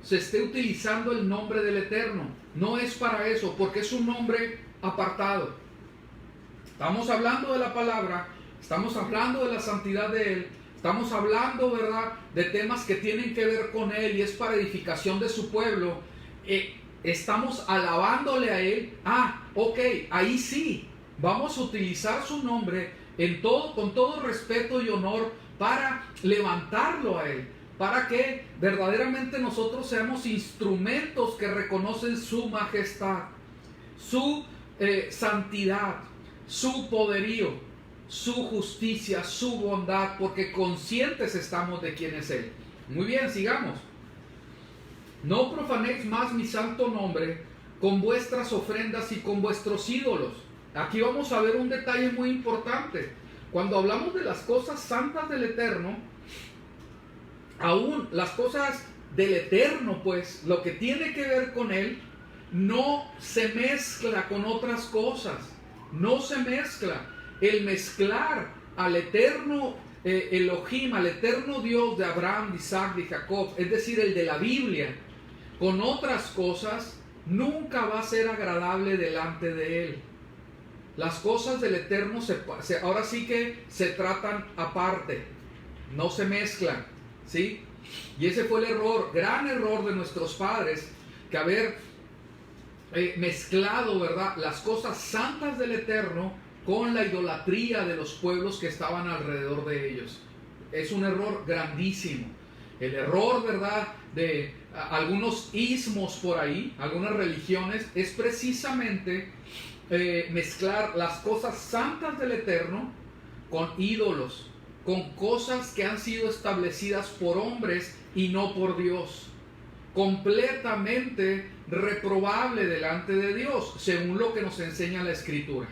se esté utilizando el nombre del Eterno. No es para eso, porque es un nombre apartado. Estamos hablando de la palabra, estamos hablando de la santidad de Él, estamos hablando, ¿verdad?, de temas que tienen que ver con Él y es para edificación de su pueblo. Estamos alabándole a Él. Ok, ahí sí, vamos a utilizar su nombre con todo respeto y honor para levantarlo a Él, para que verdaderamente nosotros seamos instrumentos que reconocen su majestad, su santidad, su poderío, su justicia, su bondad, porque conscientes estamos de quién es Él. Muy bien, sigamos. No profanéis más mi santo nombre con vuestras ofrendas y con vuestros ídolos. Aquí vamos a ver un detalle muy importante. Cuando hablamos de las cosas santas del Eterno, aún las cosas del eterno, pues, lo que tiene que ver con él, no se mezcla con otras cosas. No se mezcla. El mezclar al eterno Elohim, al eterno Dios de Abraham, de Isaac, de Jacob, es decir, el de la Biblia, con otras cosas, nunca va a ser agradable delante de él. Las cosas del eterno ahora sí que se tratan aparte, no se mezclan, ¿sí? Y ese fue el error, gran error de nuestros padres, que haber mezclado, ¿verdad?, las cosas santas del eterno con la idolatría de los pueblos que estaban alrededor de ellos. Es un error grandísimo. El error, ¿verdad?, de algunos ismos por ahí, algunas religiones, es precisamente mezclar las cosas santas del eterno con ídolos, con cosas que han sido establecidas por hombres y no por Dios. Completamente reprobable delante de Dios, según lo que nos enseña la Escritura.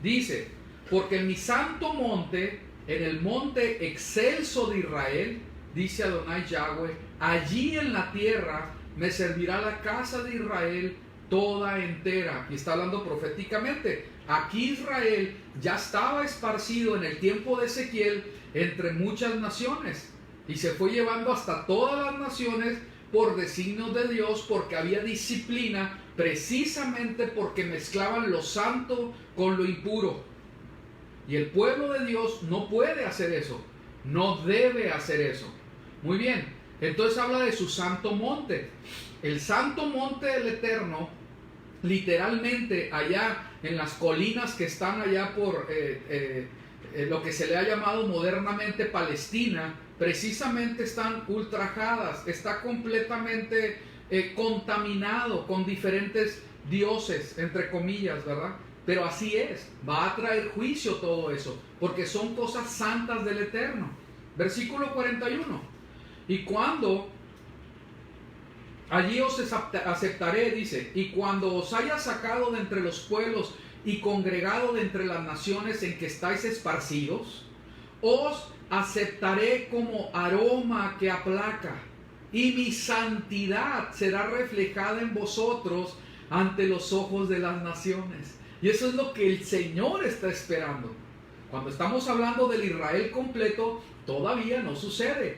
Dice, porque en mi santo monte, en el monte excelso de Israel, dice Adonai Yahweh, allí en la tierra me servirá la casa de Israel toda entera. Y está hablando proféticamente. Aquí Israel ya estaba esparcido en el tiempo de Ezequiel entre muchas naciones, y se fue llevando hasta todas las naciones por designios de Dios, porque había disciplina, precisamente porque mezclaban lo santo con lo impuro. Y el pueblo de Dios no puede hacer eso, no debe hacer eso. Muy bien, entonces habla de su santo monte. El santo monte del Eterno, literalmente allá en las colinas que están allá por lo que se le ha llamado modernamente Palestina, precisamente están ultrajadas, está completamente contaminado con diferentes dioses, entre comillas, ¿verdad? Pero así es, va a traer juicio todo eso, porque son cosas santas del Eterno. Versículo 41. Y cuando allí os aceptaré, dice, y cuando os haya sacado de entre los pueblos y congregado de entre las naciones en que estáis esparcidos, os aceptaré como aroma que aplaca, y mi santidad será reflejada en vosotros ante los ojos de las naciones. Y eso es lo que el Señor está esperando. Cuando estamos hablando del Israel completo, todavía no sucede.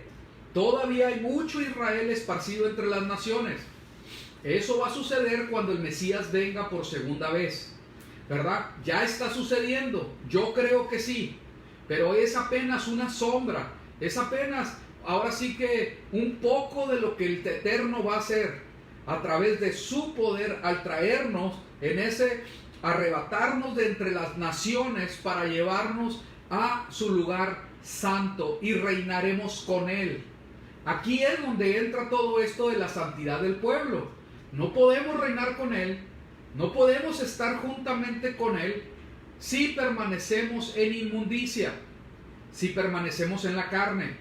Todavía hay mucho Israel esparcido entre las naciones. Eso va a suceder cuando el Mesías venga por segunda vez, ¿verdad? Ya está sucediendo, yo creo que sí, pero es apenas una sombra, es apenas, ahora sí que un poco de lo que el Eterno va a hacer a través de su poder al traernos en ese, arrebatarnos de entre las naciones para llevarnos a su lugar santo y reinaremos con Él. Aquí es donde entra todo esto de la santidad del pueblo. No podemos reinar con Él, no podemos estar juntamente con Él si permanecemos en inmundicia, si permanecemos en la carne,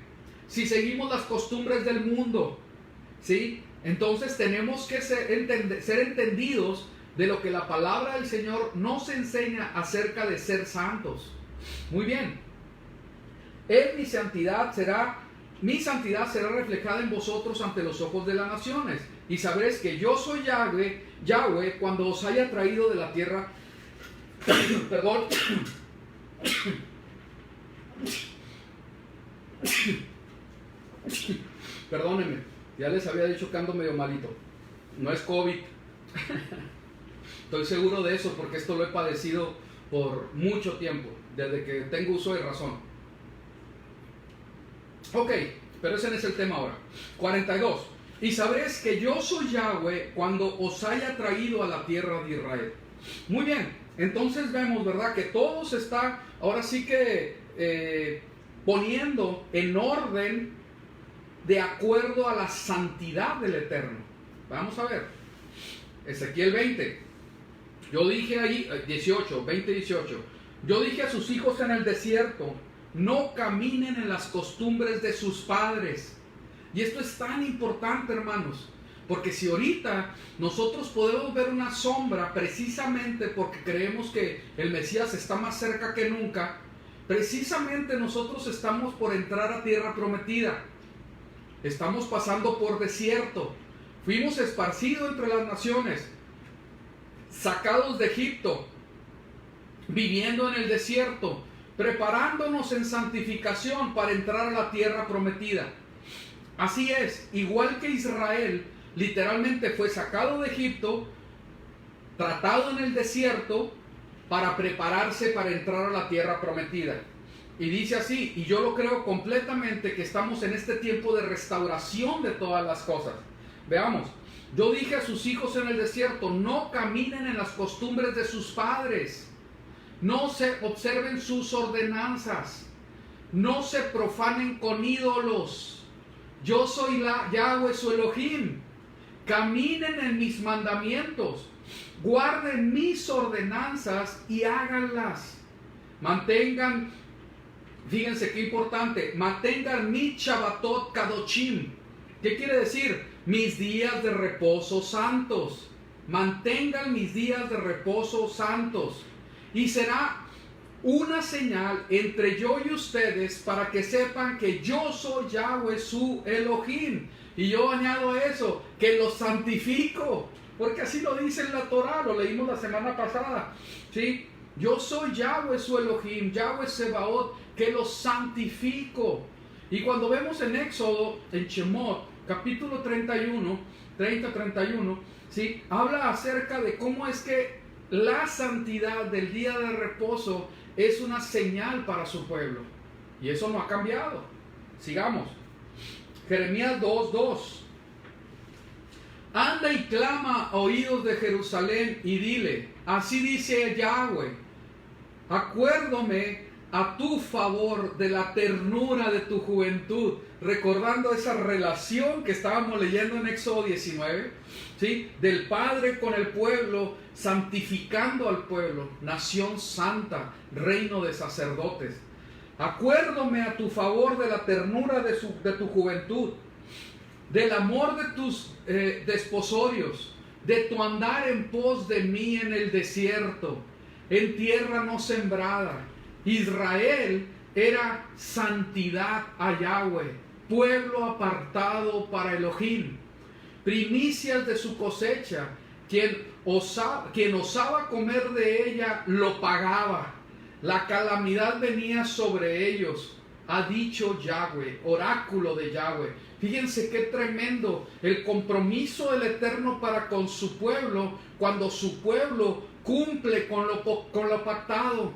si seguimos las costumbres del mundo, ¿sí? Entonces tenemos que ser entendidos de lo que la palabra del Señor nos enseña acerca de ser santos. Muy bien. Mi santidad será reflejada en vosotros ante los ojos de las naciones, y sabréis que yo soy Yahweh, cuando os haya traído de la tierra, perdón, perdónenme, ya les había dicho que ando medio malito, no es COVID, estoy seguro de eso porque esto lo he padecido por mucho tiempo, desde que tengo uso de razón. Ok, pero ese no es el tema ahora. 42. Y sabréis que yo soy Yahweh cuando os haya traído a la tierra de Israel. Muy bien, entonces vemos, ¿verdad?, que todo se está ahora sí que poniendo en orden de acuerdo a la santidad del Eterno. Vamos a ver. Ezequiel 20. Yo dije ahí, 18. Yo dije a sus hijos en el desierto, no caminen en las costumbres de sus padres. Y esto es tan importante, hermanos, porque si ahorita nosotros podemos ver una sombra precisamente porque creemos que el Mesías está más cerca que nunca, precisamente nosotros estamos por entrar a tierra prometida. estamos pasando por desierto. Fuimos esparcidos entre las naciones, sacados de Egipto, viviendo en el desierto, preparándonos en santificación para entrar a la tierra prometida. Así es, igual que Israel, literalmente fue sacado de Egipto, tratado en el desierto, para prepararse para entrar a la tierra prometida. Y dice así, y yo lo creo completamente, que estamos en este tiempo de restauración de todas las cosas. Veamos, yo dije a sus hijos en el desierto, no caminen en las costumbres de sus padres, no se observen sus ordenanzas, no se profanen con ídolos. Yo soy Yahweh su Elohim. Caminen en mis mandamientos, guarden mis ordenanzas y háganlas. Mantengan, fíjense qué importante, mantengan mi Shabbatot Kadoshim. ¿Qué quiere decir? Mis días de reposo santos. Mantengan mis días de reposo santos. Y será una señal entre yo y ustedes para que sepan que yo soy Yahweh su Elohim. Y yo añado a eso, que los santifico, porque así lo dice en la Torah, lo leímos la semana pasada, ¿sí? Yo soy Yahweh su Elohim, Yahweh Sebaot, que los santifico. Y cuando vemos en Éxodo, en Shemot, capítulo 31, ¿sí? Habla acerca de cómo es que la santidad del día de reposo es una señal para su pueblo. Y eso no ha cambiado. Sigamos. Jeremías 2:2. Anda y clama a oídos de Jerusalén y dile, así dice Yahweh, acuérdome a tu favor de la ternura de tu juventud, recordando esa relación que estábamos leyendo en Éxodo 19, ¿sí? Del Padre con el pueblo, santificando al pueblo, nación santa, reino de sacerdotes. Acuérdome a tu favor de la ternura de tu juventud, del amor de tus desposorios, de tu andar en pos de mí en el desierto, en tierra no sembrada. Israel era santidad a Yahweh, pueblo apartado para Elohim, primicias de su cosecha. Quien osaba comer de ella lo pagaba. La calamidad venía sobre ellos, ha dicho Yahweh, oráculo de Yahweh. Fíjense qué tremendo el compromiso del Eterno para con su pueblo, cuando su pueblo cumple con lo pactado.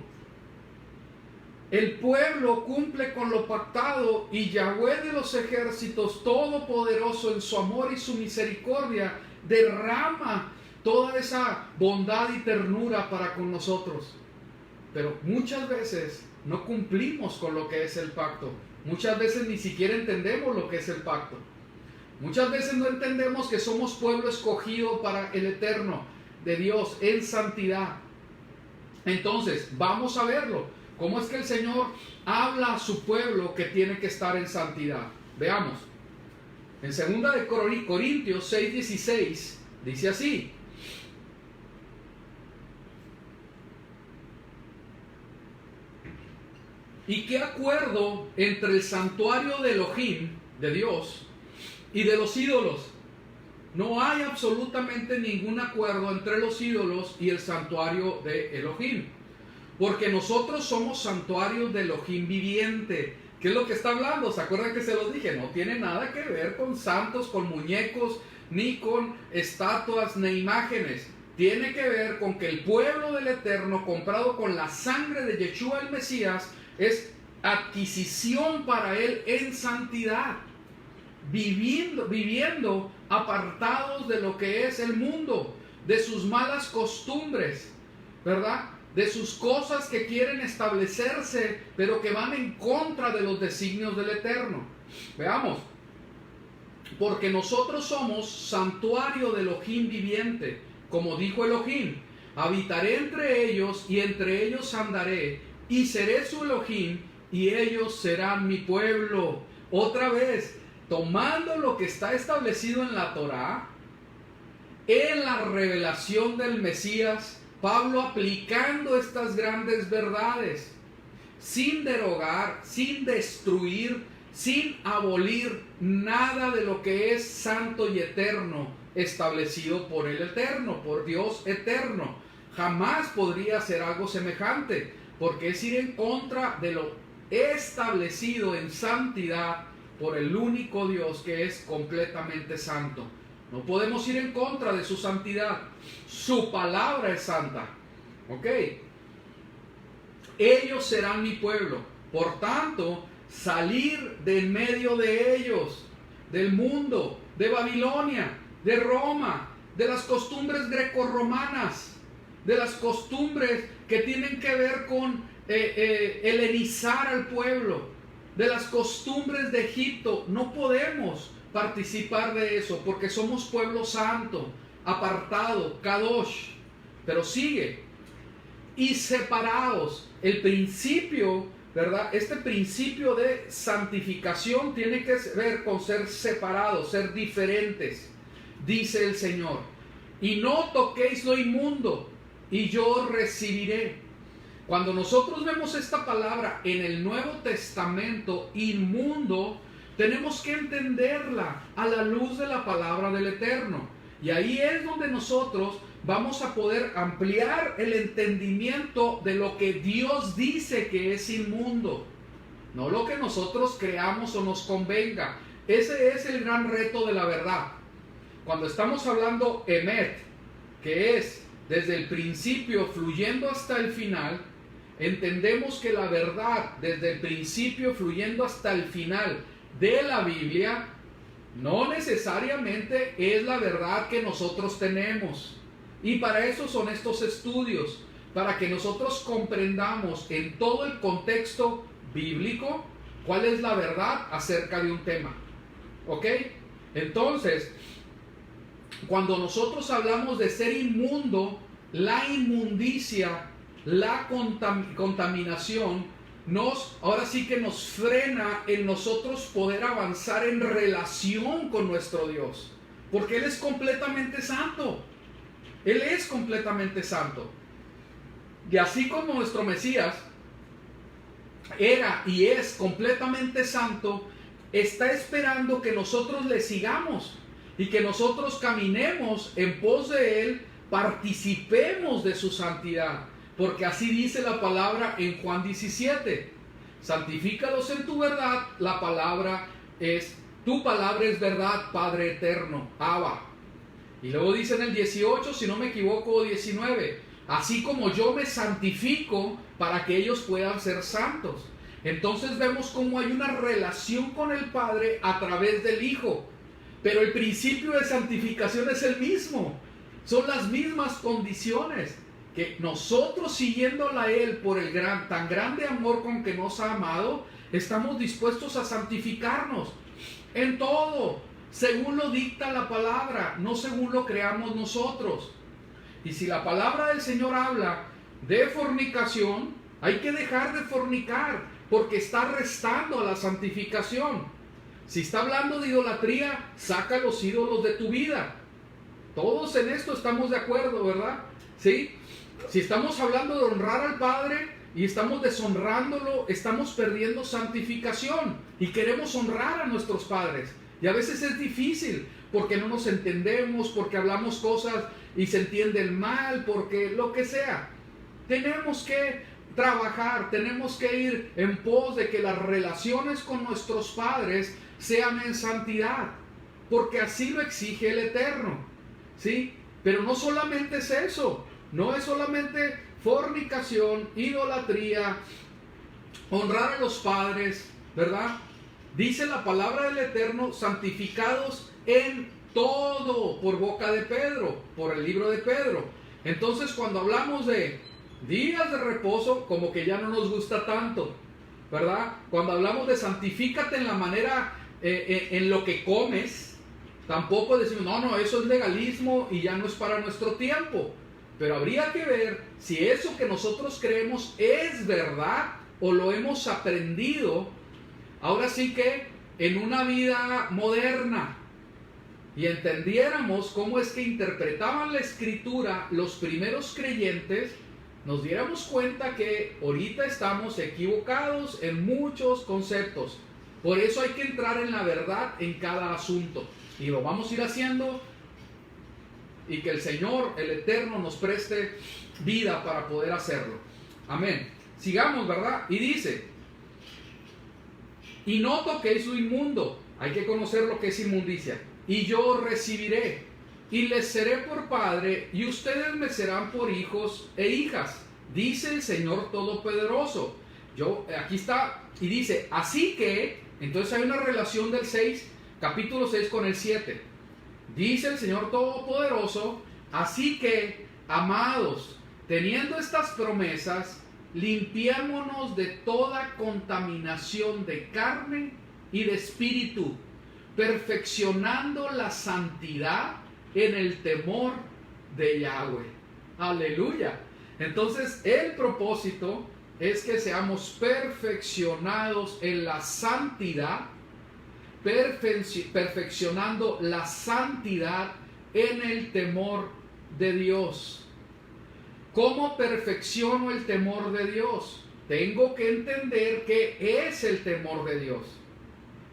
El pueblo cumple con lo pactado y Yahweh de los ejércitos, todopoderoso en su amor y su misericordia, derrama toda esa bondad y ternura para con nosotros. Pero muchas veces no cumplimos con lo que es el pacto. Muchas veces ni siquiera entendemos lo que es el pacto. Muchas veces no entendemos que somos pueblo escogido para el Eterno de Dios en santidad. Entonces, vamos a verlo. ¿Cómo es que el Señor habla a su pueblo que tiene que estar en santidad? Veamos. En 2 de Corintios 6:16 dice así. ¿Y qué acuerdo entre el santuario de Elohim, de Dios, y de los ídolos? No hay absolutamente ningún acuerdo entre los ídolos y el santuario de Elohim. Porque nosotros somos santuarios de Elohim viviente. ¿Qué es lo que está hablando? ¿Se acuerdan que se los dije? No tiene nada que ver con santos, con muñecos, ni con estatuas, ni imágenes. Tiene que ver con que el pueblo del Eterno, comprado con la sangre de Yeshua el Mesías, es adquisición para él en santidad, viviendo apartados de lo que es el mundo, de sus malas costumbres, ¿verdad? De sus cosas que quieren establecerse, pero que van en contra de los designios del Eterno. Veamos, porque nosotros somos santuario de Elohim viviente, como dijo Elohim, habitaré entre ellos y entre ellos andaré, y seré su Elohim, y ellos serán mi pueblo. Otra vez, tomando lo que está establecido en la Torá, en la revelación del Mesías, Pablo aplicando estas grandes verdades, sin derogar, sin destruir, sin abolir nada de lo que es santo y eterno, establecido por el Eterno, por Dios eterno. Jamás podría ser algo semejante, porque es ir en contra de lo establecido en santidad por el único Dios que es completamente santo. No podemos ir en contra de su santidad. Su palabra es santa. ¿Ok? Ellos serán mi pueblo. Por tanto, salir de en medio de ellos, del mundo, de Babilonia, de Roma, de las costumbres grecorromanas, de las costumbres que tienen que ver con helenizar al pueblo, de las costumbres de Egipto. No podemos participar de eso porque somos pueblo santo, apartado, kadosh. Pero sigue, y separados. El principio, ¿verdad? Este principio de santificación tiene que ver con ser separados, ser diferentes, dice el Señor. Y no toquéis lo inmundo, y yo recibiré. Cuando nosotros vemos esta palabra en el Nuevo Testamento, inmundo, tenemos que entenderla a la luz de la palabra del Eterno. Y ahí es donde nosotros vamos a poder ampliar el entendimiento de lo que Dios dice que es inmundo. No lo que nosotros creamos o nos convenga. Ese es el gran reto de la verdad. Cuando estamos hablando emet, que es desde el principio fluyendo hasta el final, entendemos que la verdad desde el principio fluyendo hasta el final de la Biblia no necesariamente es la verdad que nosotros tenemos. Y para eso son estos estudios, para que nosotros comprendamos en todo el contexto bíblico cuál es la verdad acerca de un tema. ¿Ok? Entonces, cuando nosotros hablamos de ser inmundo, la inmundicia, la contaminación, ahora sí que nos frena en nosotros poder avanzar en relación con nuestro Dios, porque Él es completamente santo. Él es completamente santo. Y así como nuestro Mesías era y es completamente santo, está esperando que nosotros le sigamos y que nosotros caminemos en pos de Él, participemos de su santidad. Porque así dice la palabra en Juan 17. Santifícalos en tu verdad, tu palabra es verdad, Padre eterno, Abba. Y luego dice en el 18, si no me equivoco, 19, así como yo me santifico para que ellos puedan ser santos. Entonces vemos cómo hay una relación con el Padre a través del Hijo. Pero el principio de santificación es el mismo. Son las mismas condiciones. Que nosotros siguiéndole a Él por el tan grande amor con que nos ha amado, estamos dispuestos a santificarnos en todo, según lo dicta la palabra, no según lo creamos nosotros. Y si la palabra del Señor habla de fornicación, hay que dejar de fornicar, porque está restando a la santificación. Si está hablando de idolatría, saca los ídolos de tu vida. Todos en esto estamos de acuerdo, ¿verdad? ¿Sí? Si estamos hablando de honrar al Padre y estamos deshonrándolo, estamos perdiendo santificación y queremos honrar a nuestros padres. Y a veces es difícil porque no nos entendemos, porque hablamos cosas y se entienden mal, porque lo que sea. Tenemos que trabajar, tenemos que ir en pos de que las relaciones con nuestros padres sean en santidad, porque así lo exige el Eterno, ¿sí? Pero no solamente es eso. No es solamente fornicación, idolatría, honrar a los padres, ¿verdad? Dice la palabra del Eterno, santificados en todo, por boca de Pedro, por el libro de Pedro. Entonces, cuando hablamos de días de reposo, como que ya no nos gusta tanto, ¿verdad? Cuando hablamos de santifícate en la manera, en lo que comes, tampoco decimos, no, eso es legalismo y ya no es para nuestro tiempo. Pero habría que ver si eso que nosotros creemos es verdad o lo hemos aprendido, ahora sí que en una vida moderna, y entendiéramos cómo es que interpretaban la Escritura los primeros creyentes, nos diéramos cuenta que ahorita estamos equivocados en muchos conceptos. Por eso hay que entrar en la verdad en cada asunto. Y lo vamos a ir haciendo, y que el Señor, el Eterno, nos preste vida para poder hacerlo. Amén. Sigamos, ¿verdad? Y dice, y no toquéis lo inmundo. Hay que conocer lo que es inmundicia. Y yo recibiré, y les seré por padre, y ustedes me serán por hijos e hijas, dice el Señor Todopoderoso. Aquí está, y dice, así que, entonces hay una relación del 6, capítulo 6 con el 7. Dice el Señor Todopoderoso, así que, amados, teniendo estas promesas, limpiémonos de toda contaminación de carne y de espíritu, perfeccionando la santidad en el temor de Yahweh. Aleluya. Entonces, el propósito es que seamos perfeccionados en la santidad, perfeccionando la santidad en el temor de Dios. ¿Cómo perfecciono el temor de Dios? Tengo que entender qué es el temor de Dios.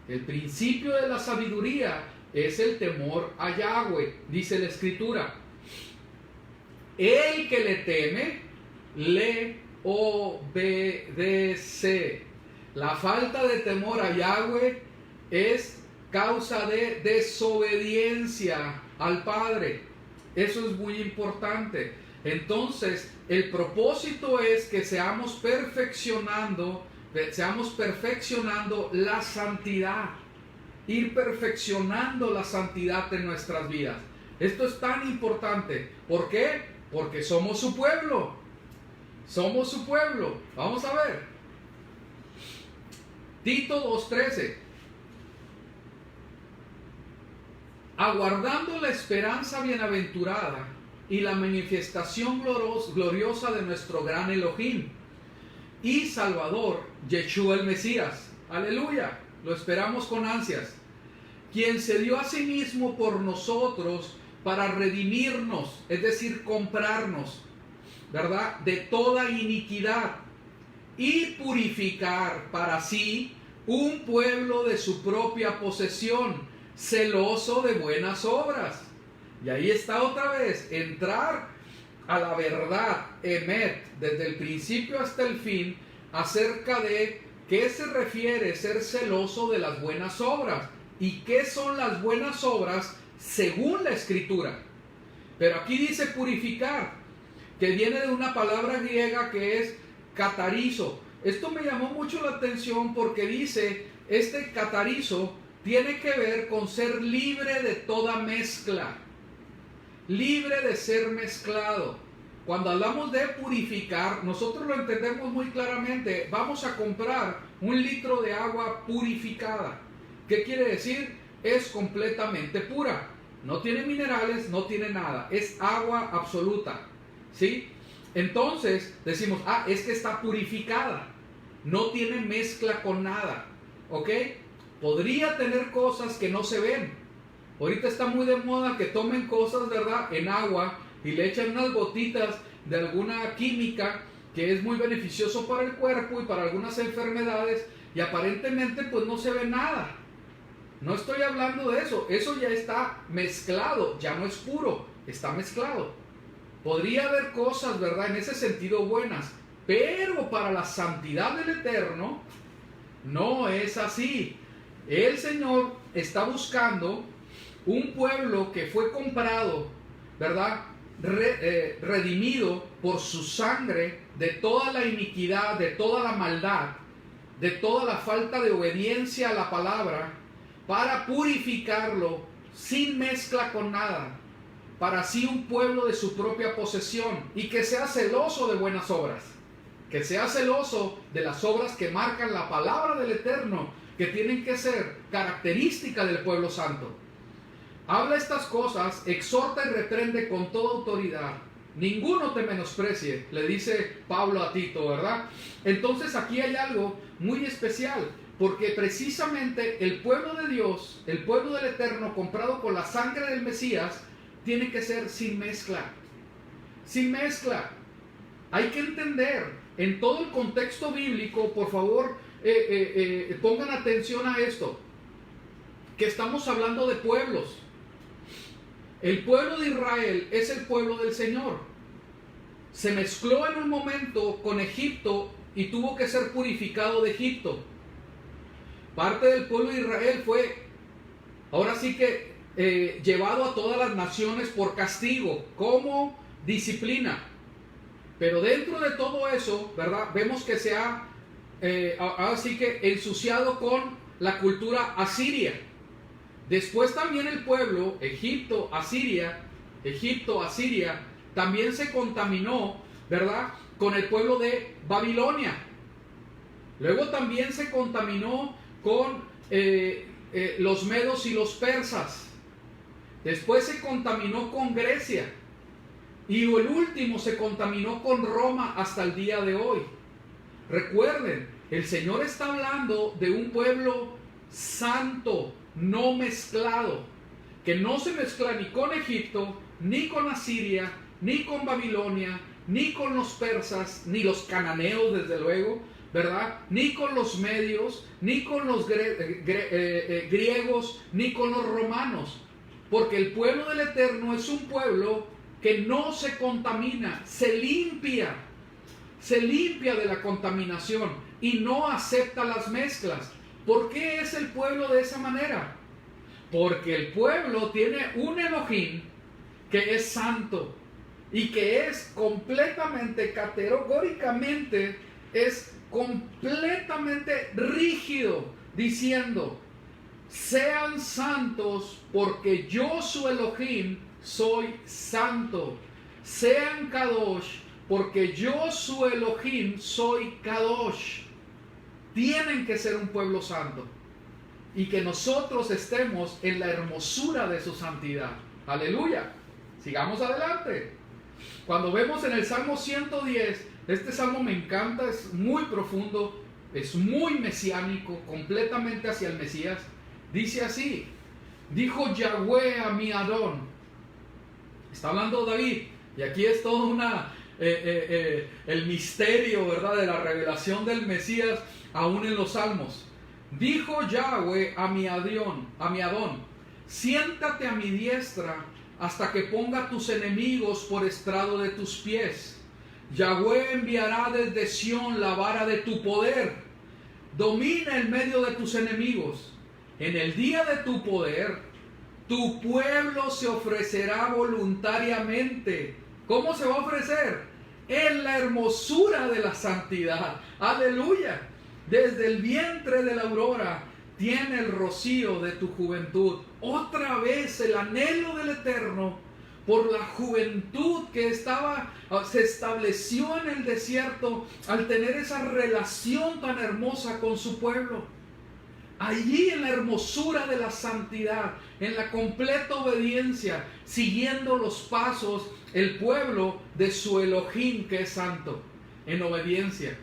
El principio de la sabiduría es el temor a Yahweh, dice la Escritura. El que le teme, le obedece. La falta de temor a Yahweh es causa de desobediencia al Padre. Eso es muy importante. Entonces, el propósito es que seamos perfeccionando la santidad. Ir perfeccionando la santidad en nuestras vidas. Esto es tan importante. ¿Por qué? Porque somos su pueblo. Somos su pueblo. Vamos a ver. Tito 2:13. Aguardando la esperanza bienaventurada y la manifestación gloriosa de nuestro gran Elohim y Salvador, Yeshua el Mesías. Aleluya. Lo esperamos con ansias. Quien se dio a sí mismo por nosotros para redimirnos, es decir, comprarnos, ¿verdad?, de toda iniquidad y purificar para sí un pueblo de su propia posesión, celoso de buenas obras. Y ahí está otra vez, entrar a la verdad, Emet, desde el principio hasta el fin, acerca de qué se refiere ser celoso de las buenas obras y qué son las buenas obras según la Escritura. Pero aquí dice purificar, que viene de una palabra griega que es catarizo. Esto me llamó mucho la atención porque dice, este catarizo tiene que ver con ser libre de toda mezcla, libre de ser mezclado. Cuando hablamos de purificar, nosotros lo entendemos muy claramente. Vamos a comprar 1 litro de agua purificada. ¿Qué quiere decir? Es completamente pura. No tiene minerales, no tiene nada. Es agua absoluta. ¿Sí? Entonces decimos, es que está purificada. No tiene mezcla con nada. ¿Ok? Podría tener cosas que no se ven. Ahorita está muy de moda que tomen cosas, ¿verdad?, en agua y le echan unas gotitas de alguna química que es muy beneficioso para el cuerpo y para algunas enfermedades, y aparentemente pues no se ve nada. No estoy hablando de eso. Eso ya está mezclado, ya no es puro, está mezclado. Podría haber cosas, ¿verdad?, en ese sentido buenas, pero para la santidad del Eterno no es así. El Señor está buscando un pueblo que fue comprado, ¿verdad?, redimido por su sangre de toda la iniquidad, de toda la maldad, de toda la falta de obediencia a la palabra, para purificarlo sin mezcla con nada, para así un pueblo de su propia posesión, y que sea celoso de buenas obras, que sea celoso de las obras que marcan la palabra del Eterno, que tienen que ser característica del pueblo santo. Habla estas cosas, exhorta y reprende con toda autoridad. Ninguno te menosprecie, le dice Pablo a Tito, ¿verdad? Entonces aquí hay algo muy especial, porque precisamente el pueblo de Dios, el pueblo del Eterno, comprado con la sangre del Mesías, tiene que ser sin mezcla. Sin mezcla. Hay que entender, en todo el contexto bíblico, por favor, pongan atención a esto, que estamos hablando de pueblos. El pueblo de Israel es el pueblo del Señor. Se mezcló en un momento con Egipto y tuvo que ser purificado de Egipto. Parte del pueblo de Israel fue, ahora sí que, llevado a todas las naciones por castigo, como disciplina. Pero dentro de todo eso, ¿verdad? Vemos que se ha, ahora sí que, ensuciado con la cultura asiria. Después también el pueblo, Egipto, Asiria, también se contaminó, ¿verdad?, con el pueblo de Babilonia. Luego también se contaminó con los medos y los persas. Después se contaminó con Grecia. Y el último se contaminó con Roma hasta el día de hoy. Recuerden, el Señor está hablando de un pueblo santo, no mezclado, que no se mezcla ni con Egipto, ni con Asiria, ni con Babilonia, ni con los persas, ni los cananeos, desde luego, ¿verdad? Ni con los medios, ni con los griegos, ni con los romanos. Porque el pueblo del Eterno es un pueblo que no se contamina, se limpia de la contaminación y no acepta las mezclas. ¿Por qué es el pueblo de esa manera? Porque el pueblo tiene un Elohim que es santo y que es completamente, categóricamente, es completamente rígido, diciendo: sean santos porque yo, su Elohim, soy santo. Sean Kadosh porque yo, su Elohim, soy Kadosh. Tienen que ser un pueblo santo y que nosotros estemos en la hermosura de su santidad. Aleluya. Sigamos adelante. Cuando vemos en el Salmo 110, este salmo me encanta, es muy profundo, es muy mesiánico, completamente hacia el Mesías. Dice así: dijo Yahweh a mi Adón. Está hablando David, y aquí es todo el misterio, ¿verdad?, de la revelación del Mesías, aún en los salmos. Dijo Yahweh a mi Adón: siéntate a mi diestra hasta que ponga tus enemigos por estrado de tus pies. Yahweh enviará desde Sión la vara de tu poder. Domina en medio de tus enemigos. En el día de tu poder, tu pueblo se ofrecerá voluntariamente. ¿Cómo se va a ofrecer? En la hermosura de la santidad. Aleluya. Desde el vientre de la aurora tiene el rocío de tu juventud. Otra vez el anhelo del Eterno por la juventud que se estableció en el desierto al tener esa relación tan hermosa con su pueblo. Allí, en la hermosura de la santidad, en la completa obediencia, siguiendo los pasos, el pueblo de su Elohim, que es santo, en obediencia.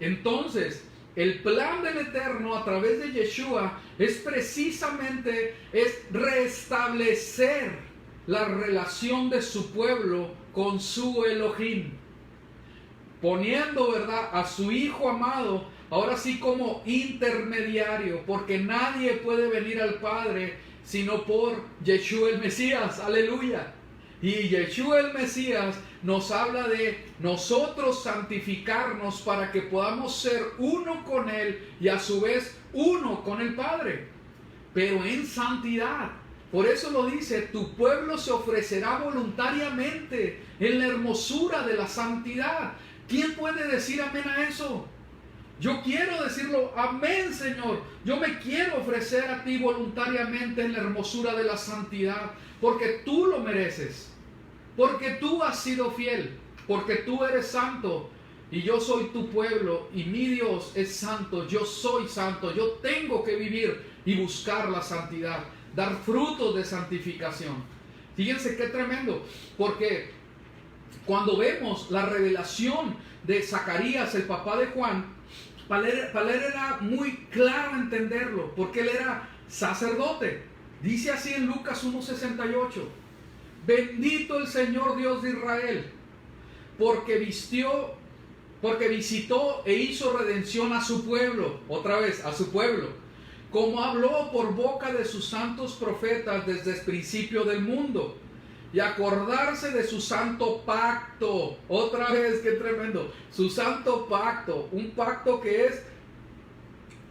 Entonces, el plan del Eterno a través de Yeshua es precisamente restablecer la relación de su pueblo con su Elohim, poniendo, ¿verdad?, a su Hijo amado ahora sí como intermediario, porque nadie puede venir al Padre sino por Yeshua el Mesías. Aleluya. Y Yeshua el Mesías nos habla de nosotros santificarnos para que podamos ser uno con Él y a su vez uno con el Padre, pero en santidad. Por eso lo dice: tu pueblo se ofrecerá voluntariamente en la hermosura de la santidad. ¿Quién puede decir amén a eso? Yo quiero decirlo: amén, Señor. Yo me quiero ofrecer a ti voluntariamente en la hermosura de la santidad, porque tú lo mereces, porque tú has sido fiel, porque tú eres santo y yo soy tu pueblo y mi Dios es santo. Yo soy santo. Yo tengo que vivir y buscar la santidad, dar frutos de santificación. Fíjense qué tremendo, porque cuando vemos la revelación de Zacarías, el papá de Juan, para él era muy claro entenderlo, porque él era sacerdote. Dice así en Lucas 1:68: bendito el Señor Dios de Israel, porque vistió porque visitó e hizo redención a su pueblo, otra vez, a su pueblo, como habló por boca de sus santos profetas desde el principio del mundo, y acordarse de su santo pacto, otra vez, qué tremendo, su santo pacto, un pacto que es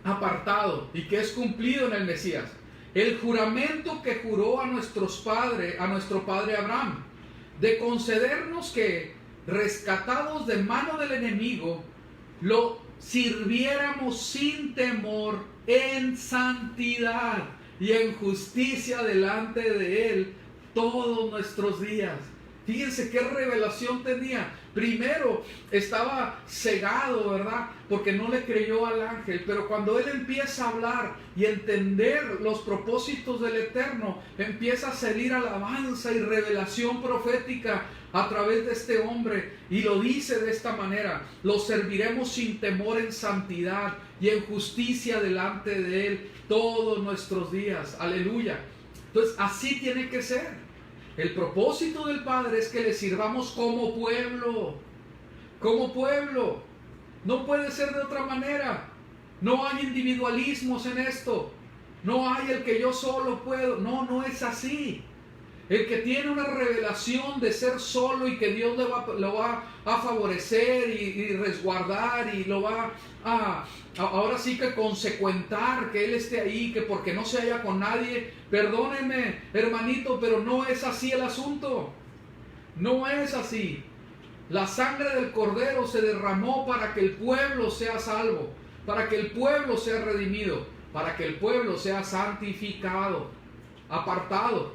apartado y que es cumplido en el Mesías, el juramento que juró a nuestro padre Abraham, de concedernos que, rescatados de mano del enemigo, lo sirviéramos sin temor, en santidad y en justicia delante de Él todos nuestros días. Fíjense qué revelación tenía. Primero estaba cegado, ¿verdad? Porque no le creyó al ángel. Pero cuando él empieza a hablar y entender los propósitos del Eterno, empieza a salir alabanza y revelación profética a través de este hombre. Y lo dice de esta manera: lo serviremos sin temor, en santidad y en justicia delante de Él todos nuestros días. Aleluya. Entonces así tiene que ser. El propósito del Padre es que le sirvamos como pueblo. Como pueblo. No puede ser de otra manera. No hay individualismos en esto. No hay el que yo solo puedo. No, no es así. El que tiene una revelación de ser solo y que Dios lo va a favorecer y resguardar y lo va a ahora sí que consecuentar que Él esté ahí, que porque no se halla con nadie. Perdónenme, hermanito, pero no es así el asunto. No es así. La sangre del Cordero se derramó para que el pueblo sea salvo, para que el pueblo sea redimido, para que el pueblo sea santificado, apartado.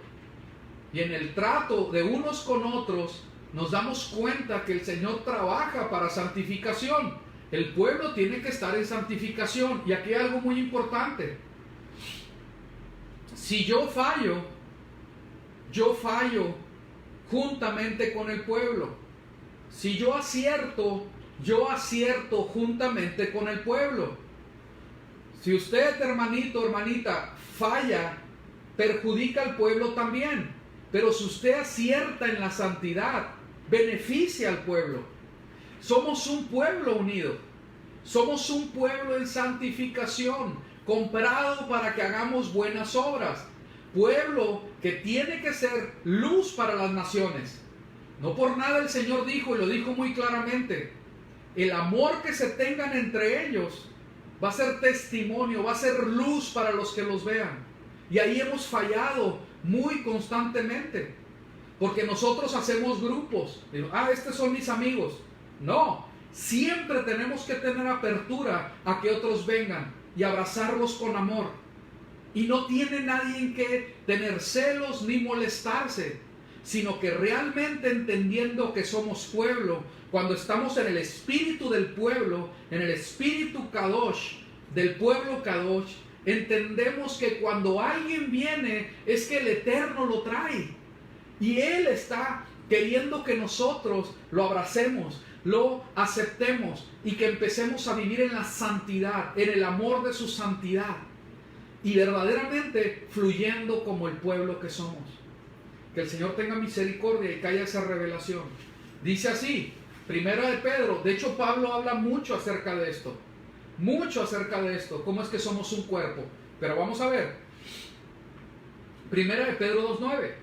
Y en el trato de unos con otros nos damos cuenta que el Señor trabaja para santificación. El pueblo tiene que estar en santificación. Y aquí hay algo muy importante. Si yo fallo juntamente con el pueblo. Si yo acierto juntamente con el pueblo. Si usted, hermanito, hermanita, falla, perjudica al pueblo también. Pero si usted acierta en la santidad, beneficia al pueblo. Somos un pueblo unido. Somos un pueblo en santificación, comprado para que hagamos buenas obras. Pueblo que tiene que ser luz para las naciones. No por nada el Señor dijo, y lo dijo muy claramente, el amor que se tengan entre ellos va a ser testimonio, va a ser luz para los que los vean. Y ahí hemos fallado muy constantemente, porque nosotros hacemos grupos. Estos son mis amigos. No, siempre tenemos que tener apertura a que otros vengan y abrazarlos con amor. Y no tiene nadie en que tener celos ni molestarse, sino que realmente entendiendo que somos pueblo, cuando estamos en el espíritu del pueblo, en el espíritu Kadosh, del pueblo Kadosh, entendemos que cuando alguien viene es que el Eterno lo trae. Y Él está queriendo que nosotros lo abracemos, lo aceptemos y que empecemos a vivir en la santidad, en el amor de su santidad. Y verdaderamente fluyendo como el pueblo que somos. Que el Señor tenga misericordia y que haya esa revelación. Dice así, Primera de Pedro. De hecho, Pablo habla mucho acerca de esto. Mucho acerca de esto, cómo es que somos un cuerpo. Pero vamos a ver. Primera de Pedro 2:9.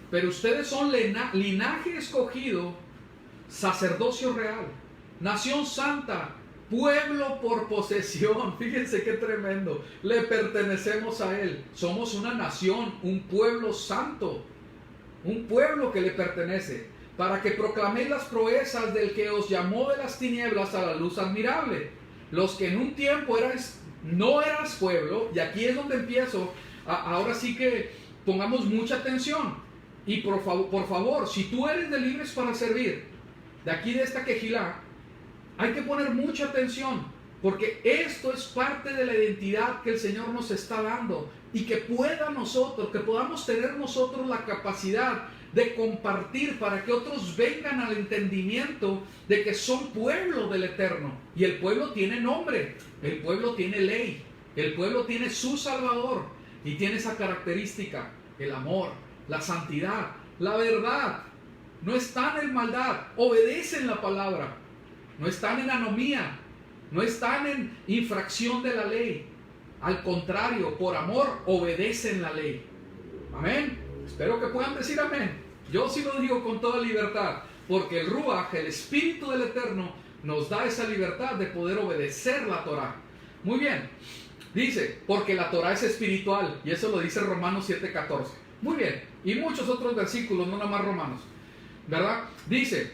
Pero ustedes son linaje escogido, sacerdocio real, nación santa, pueblo por posesión. Fíjense qué tremendo. Le pertenecemos a Él. Somos una nación, un pueblo santo, un pueblo que le pertenece, para que proclaméis las proezas del que os llamó de las tinieblas a la luz admirable. Los que en un tiempo no eras pueblo, y aquí es donde empiezo, ahora sí que pongamos mucha atención. Y por favor, si tú eres de libres para servir, de aquí de esta quejilá, hay que poner mucha atención, porque esto es parte de la identidad que el Señor nos está dando, y que podamos tener nosotros la capacidad de compartir para que otros vengan al entendimiento de que son pueblo del Eterno. Y el pueblo tiene nombre, el pueblo tiene ley, el pueblo tiene su Salvador y tiene esa característica, el amor, la santidad, la verdad. No están en maldad, obedecen la palabra. no están en anomía, no están en infracción de la ley. Al contrario, por amor obedecen la ley. Amén. Espero que puedan decir amén. Yo sí lo digo con toda libertad, porque el Ruach, el Espíritu del Eterno, nos da esa libertad de poder obedecer la Torah. Muy bien. Dice, porque la Torah es espiritual, y eso lo dice Romanos 7:14. Muy bien. Y muchos otros versículos, no nada más Romanos, ¿verdad? Dice,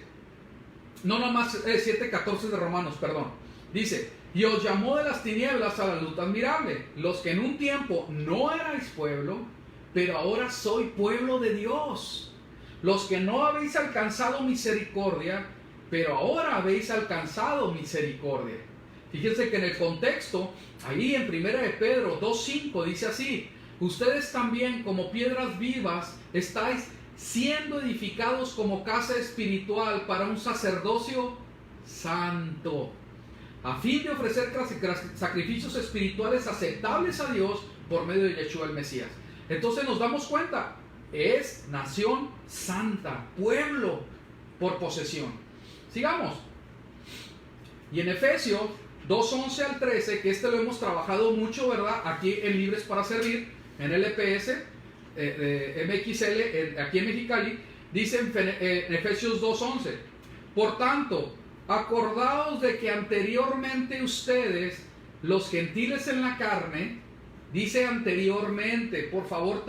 no nada más 7:14 de Romanos, perdón. Dice, y os llamó de las tinieblas a la luz admirable, los que en un tiempo no erais pueblo, pero ahora soy pueblo de Dios. Los que no habéis alcanzado misericordia, pero ahora habéis alcanzado misericordia. Fíjense que en el contexto, ahí en 1 de Pedro 2:5 dice así, ustedes también como piedras vivas estáis siendo edificados como casa espiritual para un sacerdocio santo, a fin de ofrecer sacrificios espirituales aceptables a Dios por medio de Yeshua el Mesías. Entonces nos damos cuenta, es nación santa, pueblo por posesión. Sigamos. Y en Efesios 2:11 al 13, que lo hemos trabajado mucho, ¿verdad? Aquí en Libres para Servir, en LPS, MXL, aquí en Mexicali, dice en Efesios 2:11, por tanto, acordaos de que anteriormente ustedes, los gentiles en la carne, dice anteriormente, por favor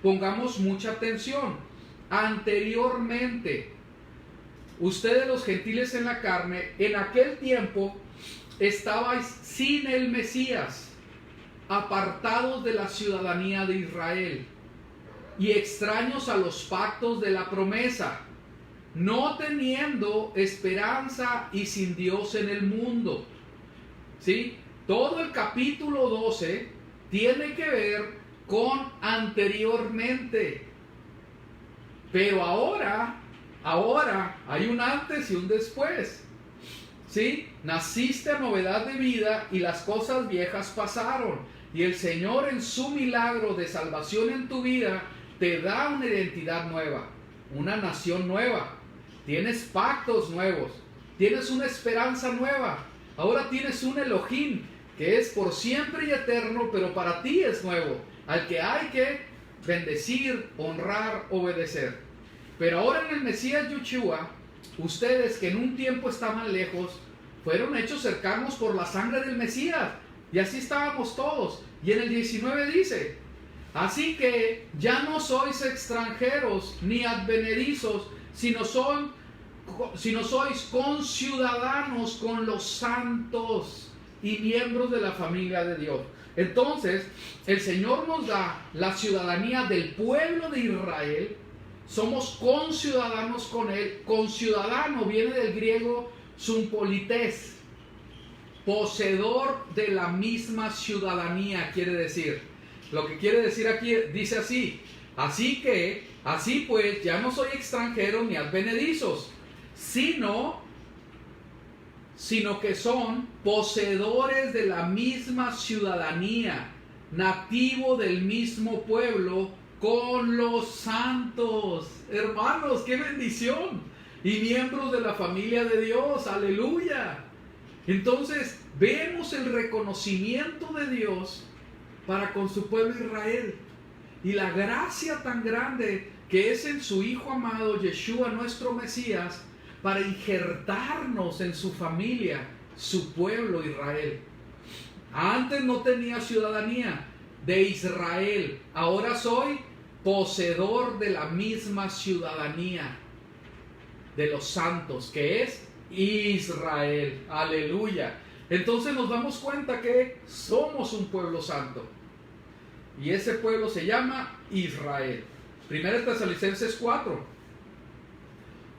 pongamos mucha atención, anteriormente, ustedes los gentiles en la carne, en aquel tiempo estabais sin el Mesías, apartados de la ciudadanía de Israel y extraños a los pactos de la promesa, no teniendo esperanza y sin Dios en el mundo. ¿Sí? Todo el capítulo 12 tiene que ver con anteriormente. Pero ahora hay un antes y un después. ¿Sí? Naciste a novedad de vida y las cosas viejas pasaron. Y el Señor en su milagro de salvación en tu vida te da una identidad nueva, una nación nueva. Tienes pactos nuevos, tienes una esperanza nueva. Ahora tienes un Elohim que es por siempre y eterno, pero para ti es nuevo, al que hay que bendecir, honrar, obedecer. Pero ahora en el Mesías Yeshua, ustedes que en un tiempo estaban lejos, fueron hechos cercanos por la sangre del Mesías. Y así estábamos todos. Y en el 19 dice, así que ya no sois extranjeros ni advenedizos, sino sois conciudadanos con los santos y miembros de la familia de Dios. Entonces, el Señor nos da la ciudadanía del pueblo de Israel. Somos conciudadanos con Él. Conciudadano viene del griego sumpolites, poseedor de la misma ciudadanía, quiere decir. Lo que quiere decir aquí, dice así, así pues, ya no soy extranjero ni advenedizos, sino que son poseedores de la misma ciudadanía, nativo del mismo pueblo, con los santos. Hermanos, qué bendición. Y miembros de la familia de Dios, aleluya. Entonces, vemos el reconocimiento de Dios para con su pueblo Israel. Y la gracia tan grande que es en su Hijo amado, Yeshua, nuestro Mesías, para injertarnos en su familia, su pueblo Israel. Antes no tenía ciudadanía de Israel, ahora soy poseedor de la misma ciudadanía de los santos, que es Israel. Aleluya. Entonces nos damos cuenta que somos un pueblo santo. Y ese pueblo se llama Israel. 1 Tesalonicenses 4.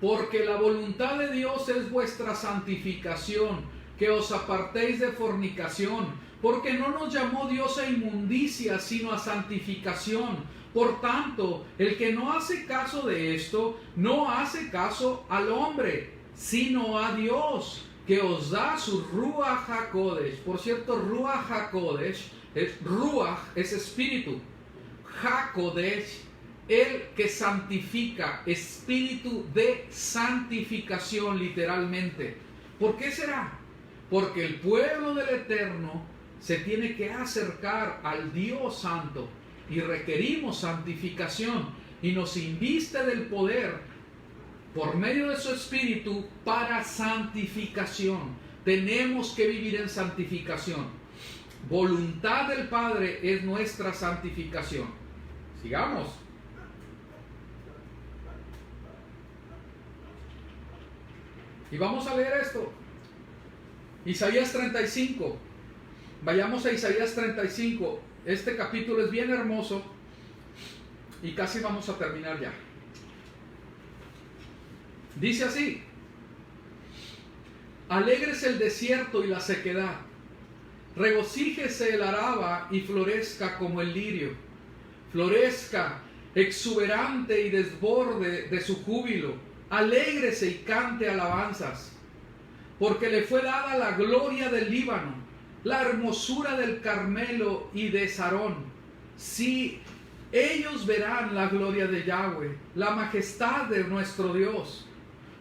Porque la voluntad de Dios es vuestra santificación, que os apartéis de fornicación, porque no nos llamó Dios a inmundicia, sino a santificación. Por tanto, el que no hace caso de esto, no hace caso al hombre, sino a Dios, que os da su Ruach HaKodesh. Por cierto, Ruach HaKodesh, Ruach es espíritu, HaKodesh, el que santifica, espíritu de santificación literalmente. ¿Por qué será? Porque el pueblo del Eterno se tiene que acercar al Dios Santo y requerimos santificación y nos inviste del poder por medio de su Espíritu para santificación. Tenemos que vivir en santificación. Voluntad del Padre es nuestra santificación. Sigamos. Y vamos a leer esto. Isaías 35. Vayamos a Isaías 35. Este capítulo es bien hermoso y casi vamos a terminar ya. Dice así: alégrese el desierto y la sequedad, regocíjese el Araba y florezca como el lirio, florezca exuberante y desborde de su júbilo, alégrese y cante alabanzas, porque le fue dada la gloria del Líbano, la hermosura del Carmelo y de Sarón. Sí, ellos verán la gloria de Yahweh, la majestad de nuestro Dios.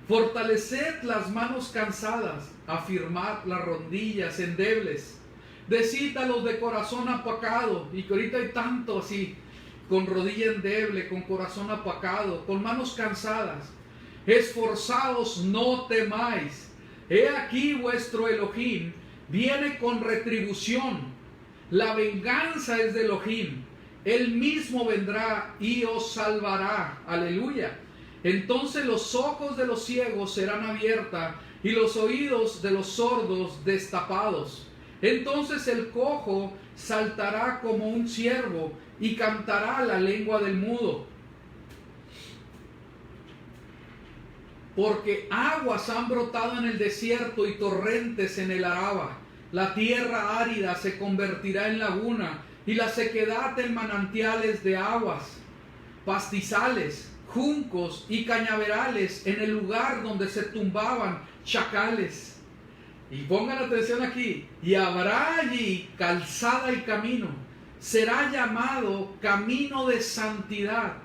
Fortaleced las manos cansadas, afirmad las rodillas endebles. Decid a los de corazón apacado, y que ahorita hay tanto así, con rodilla endeble, con corazón apacado, con manos cansadas. Esforzaos, no temáis. He aquí vuestro Elohim viene con retribución. La venganza es de Elohim. Él mismo vendrá y os salvará. Aleluya. Entonces los ojos de los ciegos serán abiertos y los oídos de los sordos destapados. Entonces el cojo saltará como un ciervo y cantará la lengua del mudo. Porque aguas han brotado en el desierto y torrentes en el Araba. La tierra árida se convertirá en laguna y la sequedad en manantiales de aguas. Pastizales, juncos y cañaverales en el lugar donde se tumbaban chacales. Y pongan atención aquí: y habrá allí calzada y camino. Será llamado camino de santidad.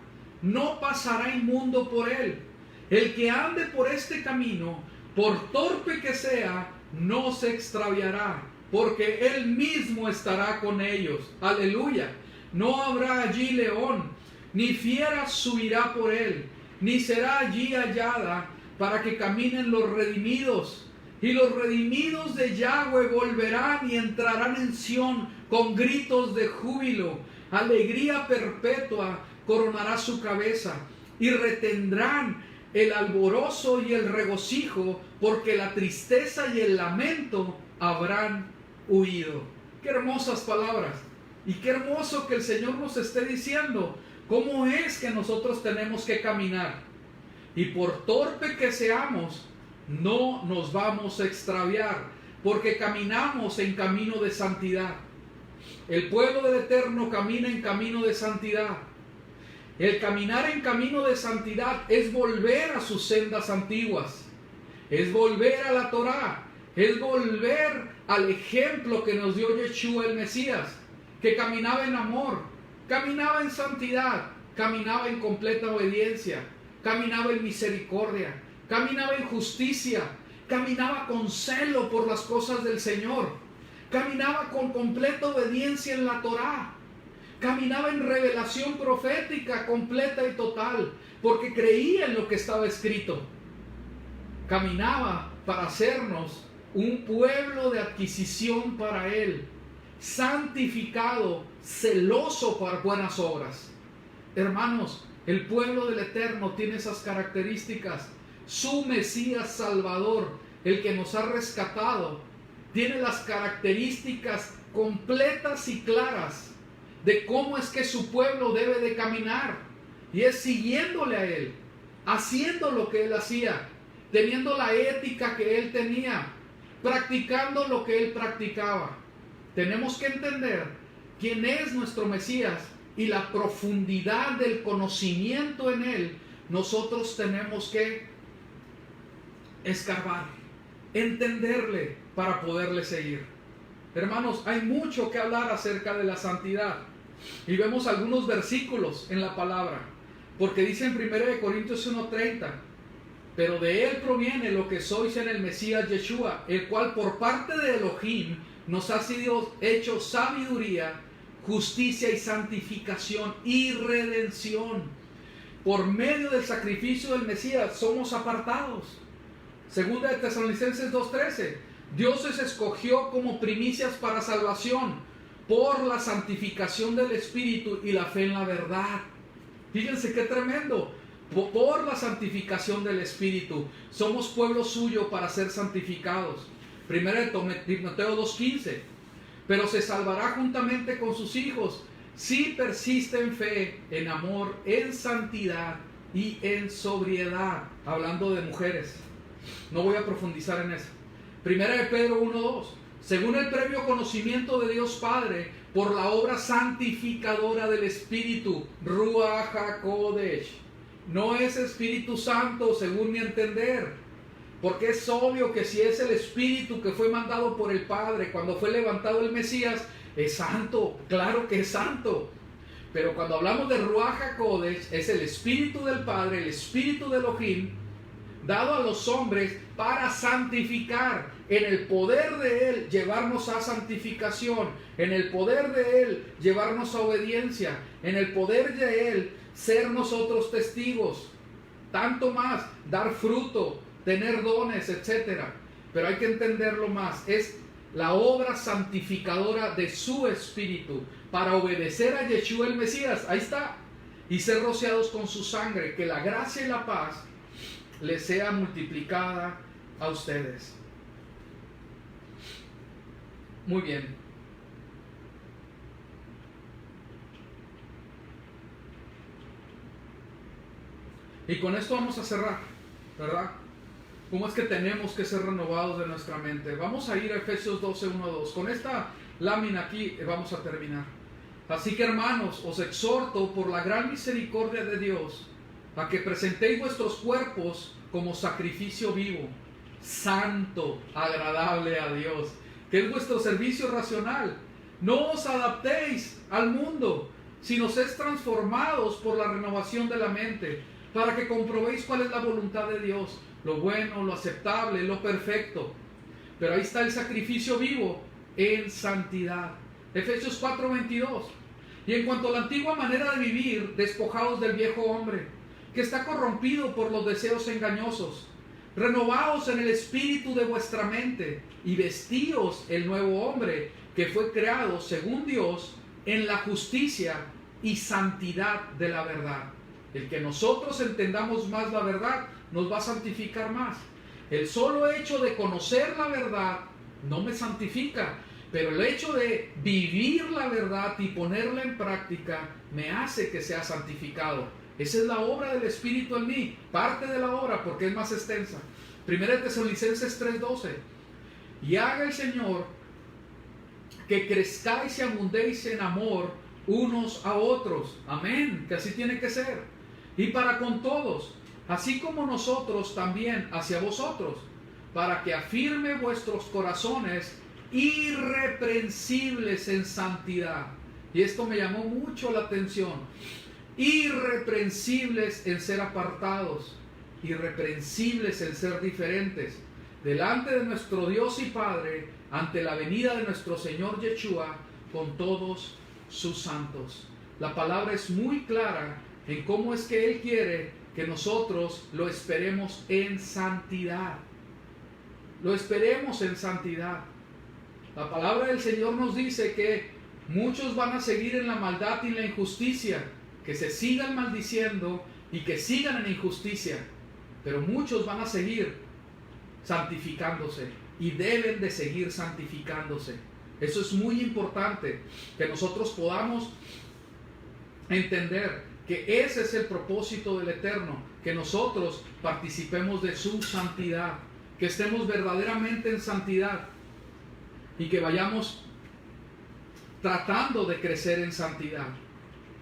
No pasará inmundo por él. El que ande por este camino, por torpe que sea, no se extraviará, porque él mismo estará con ellos. Aleluya. No habrá allí león, ni fiera subirá por él, ni será allí hallada, para que caminen los redimidos. Y los redimidos de Yahweh volverán y entrarán en Sión con gritos de júbilo. Alegría perpetua coronará su cabeza, y retendrán el alborozo y el regocijo, porque la tristeza y el lamento habrán huido. Qué hermosas palabras. Y qué hermoso que el Señor nos esté diciendo cómo es que nosotros tenemos que caminar. Y por torpe que seamos, no nos vamos a extraviar, porque caminamos en camino de santidad. El pueblo del Eterno camina en camino de santidad. El caminar en camino de santidad es volver a sus sendas antiguas, es volver a la Torá, es volver al ejemplo que nos dio Yeshua el Mesías, que caminaba en amor, caminaba en santidad, caminaba en completa obediencia, caminaba en misericordia, caminaba en justicia, caminaba con celo por las cosas del Señor, caminaba con completa obediencia en la Torá. Caminaba en revelación profética completa y total, porque creía en lo que estaba escrito. Caminaba para hacernos un pueblo de adquisición para Él, santificado, celoso por buenas obras. Hermanos, el pueblo del Eterno tiene esas características. Su Mesías Salvador, el que nos ha rescatado, tiene las características completas y claras de cómo es que su pueblo debe de caminar, y es siguiéndole a Él, haciendo lo que Él hacía, teniendo la ética que Él tenía, practicando lo que Él practicaba. Tenemos que entender quién es nuestro Mesías y la profundidad del conocimiento en Él. Nosotros tenemos que escarbar, entenderle para poderle seguir. Hermanos, hay mucho que hablar acerca de la santidad. Y vemos algunos versículos en la palabra. Porque dice en 1 Corintios 1:30: pero de él proviene lo que sois en el Mesías Yeshua, el cual por parte de Elohim nos ha sido hecho sabiduría, justicia y santificación y redención. Por medio del sacrificio del Mesías somos apartados. Segunda de Tesalonicenses 2:13. Dios os escogió como primicias para salvación por la santificación del Espíritu y la fe en la verdad. Fíjense qué tremendo. Por la santificación del Espíritu somos pueblo suyo para ser santificados. Primera de Timoteo 2:15. Pero se salvará juntamente con sus hijos si persiste en fe, en amor, en santidad y en sobriedad. Hablando de mujeres. No voy a profundizar en eso. Primera de Pedro 1:2. Según el previo conocimiento de Dios Padre, por la obra santificadora del Espíritu, Ruach HaKodesh. No es Espíritu Santo según mi entender, porque es obvio que si es el Espíritu que fue mandado por el Padre cuando fue levantado el Mesías, es santo, claro que es santo. Pero cuando hablamos de Ruach HaKodesh, es el Espíritu del Padre, el Espíritu de Elohim, dado a los hombres para santificar, en el poder de Él llevarnos a santificación, en el poder de Él llevarnos a obediencia, en el poder de Él ser nosotros testigos, tanto más, dar fruto, tener dones, etc. Pero hay que entenderlo más, es la obra santificadora de su Espíritu para obedecer a Yeshua el Mesías, ahí está, y ser rociados con su sangre, que la gracia y la paz les sea multiplicada a ustedes. Muy bien. Y con esto vamos a cerrar, ¿verdad? ¿Cómo es que tenemos que ser renovados de nuestra mente? Vamos a ir a Efesios 12:1-2. Con esta lámina aquí vamos a terminar. Así que, hermanos, os exhorto por la gran misericordia de Dios a que presentéis vuestros cuerpos como sacrificio vivo, santo, agradable a Dios, que es vuestro servicio racional. No os adaptéis al mundo, sino sed transformados por la renovación de la mente, para que comprobéis cuál es la voluntad de Dios, lo bueno, lo aceptable, lo perfecto. Pero ahí está el sacrificio vivo en santidad. Efesios 4:22. Y en cuanto a la antigua manera de vivir, despojaos del viejo hombre, que está corrompido por los deseos engañosos. Renovaos en el espíritu de vuestra mente y vestíos el nuevo hombre, que fue creado según Dios en la justicia y santidad de la verdad. El que nosotros entendamos más la verdad nos va a santificar más. El solo hecho de conocer la verdad no me santifica, pero el hecho de vivir la verdad y ponerla en práctica me hace que sea santificado. Esa es la obra del Espíritu en mí, parte de la obra porque es más extensa. Primera de Tesalonicenses 3:12. Y haga el Señor que crezcáis y abundéis en amor unos a otros. Amén, que así tiene que ser. Y para con todos, así como nosotros también hacia vosotros, para que afirme vuestros corazones irreprensibles en santidad. Y esto me llamó mucho la atención. Irreprensibles en ser apartados, irreprensibles en ser diferentes, delante de nuestro Dios y Padre, ante la venida de nuestro Señor Yeshua, con todos sus santos. La palabra es muy clara en cómo es que Él quiere que nosotros lo esperemos en santidad. Lo esperemos en santidad. La palabra del Señor nos dice que muchos van a seguir en la maldad y la injusticia, que se sigan maldiciendo y que sigan en la injusticia, pero muchos van a seguir santificándose y deben de seguir santificándose. Eso es muy importante, que nosotros podamos entender que ese es el propósito del Eterno, que nosotros participemos de su santidad, que estemos verdaderamente en santidad y que vayamos tratando de crecer en santidad.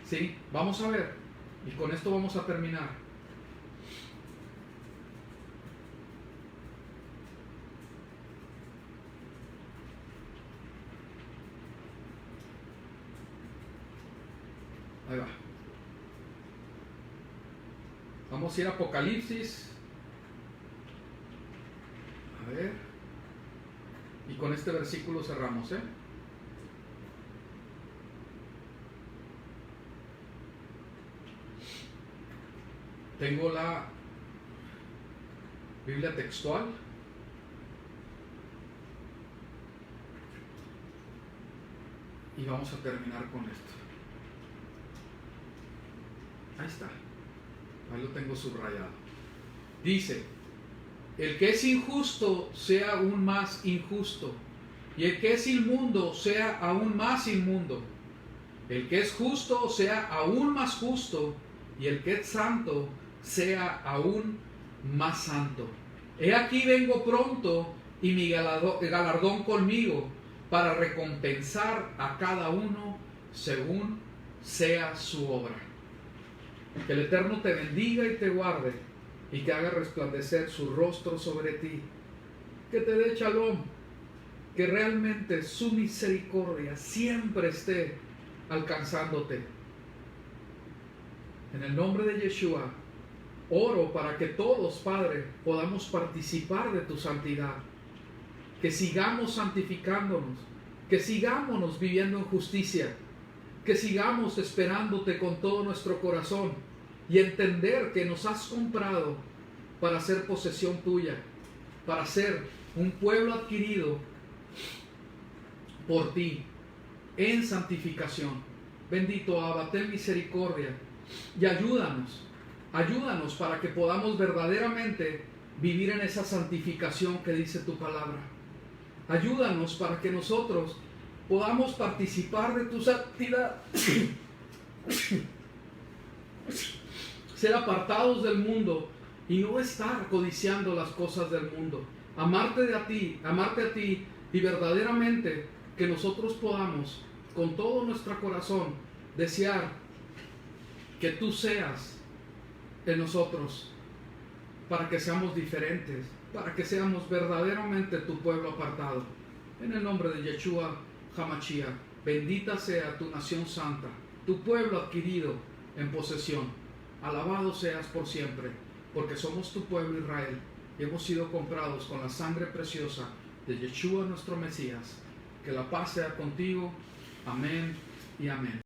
¿Sí? Vamos a ver, y con esto vamos a terminar. Ahí va. Vamos a ir a Apocalipsis ver. Y con este versículo cerramos, ¿eh? Tengo la Biblia textual. Y vamos a terminar con esto. Ahí está. Ahí lo tengo subrayado. Dice: el que es injusto sea aún más injusto, y el que es inmundo sea aún más inmundo. El que es justo sea aún más justo, y el que es santo sea aún más santo. He aquí vengo pronto, y mi galardón conmigo, para recompensar a cada uno según sea su obra. Que el Eterno te bendiga y te guarde, y que haga resplandecer su rostro sobre ti, que te dé shalom, que realmente su misericordia siempre esté alcanzándote. En el nombre de Yeshua, oro para que todos, Padre, podamos participar de tu santidad, que sigamos santificándonos, que sigamos viviendo en justicia, que sigamos esperándote con todo nuestro corazón y entender que nos has comprado para ser posesión tuya, para ser un pueblo adquirido por ti en santificación. Bendito Abba, ten misericordia y ayúdanos para que podamos verdaderamente vivir en esa santificación que dice tu palabra. Ayúdanos para que nosotros podamos participar de tu santidad, ser apartados del mundo y no estar codiciando las cosas del mundo. Amarte a ti y verdaderamente que nosotros podamos con todo nuestro corazón desear que tú seas en nosotros, para que seamos diferentes, para que seamos verdaderamente tu pueblo apartado. En el nombre de Yeshua HaMashiach, bendita sea tu nación santa, tu pueblo adquirido en posesión. Alabado seas por siempre, porque somos tu pueblo Israel y hemos sido comprados con la sangre preciosa de Yeshua nuestro Mesías. Que la paz sea contigo. Amén y amén.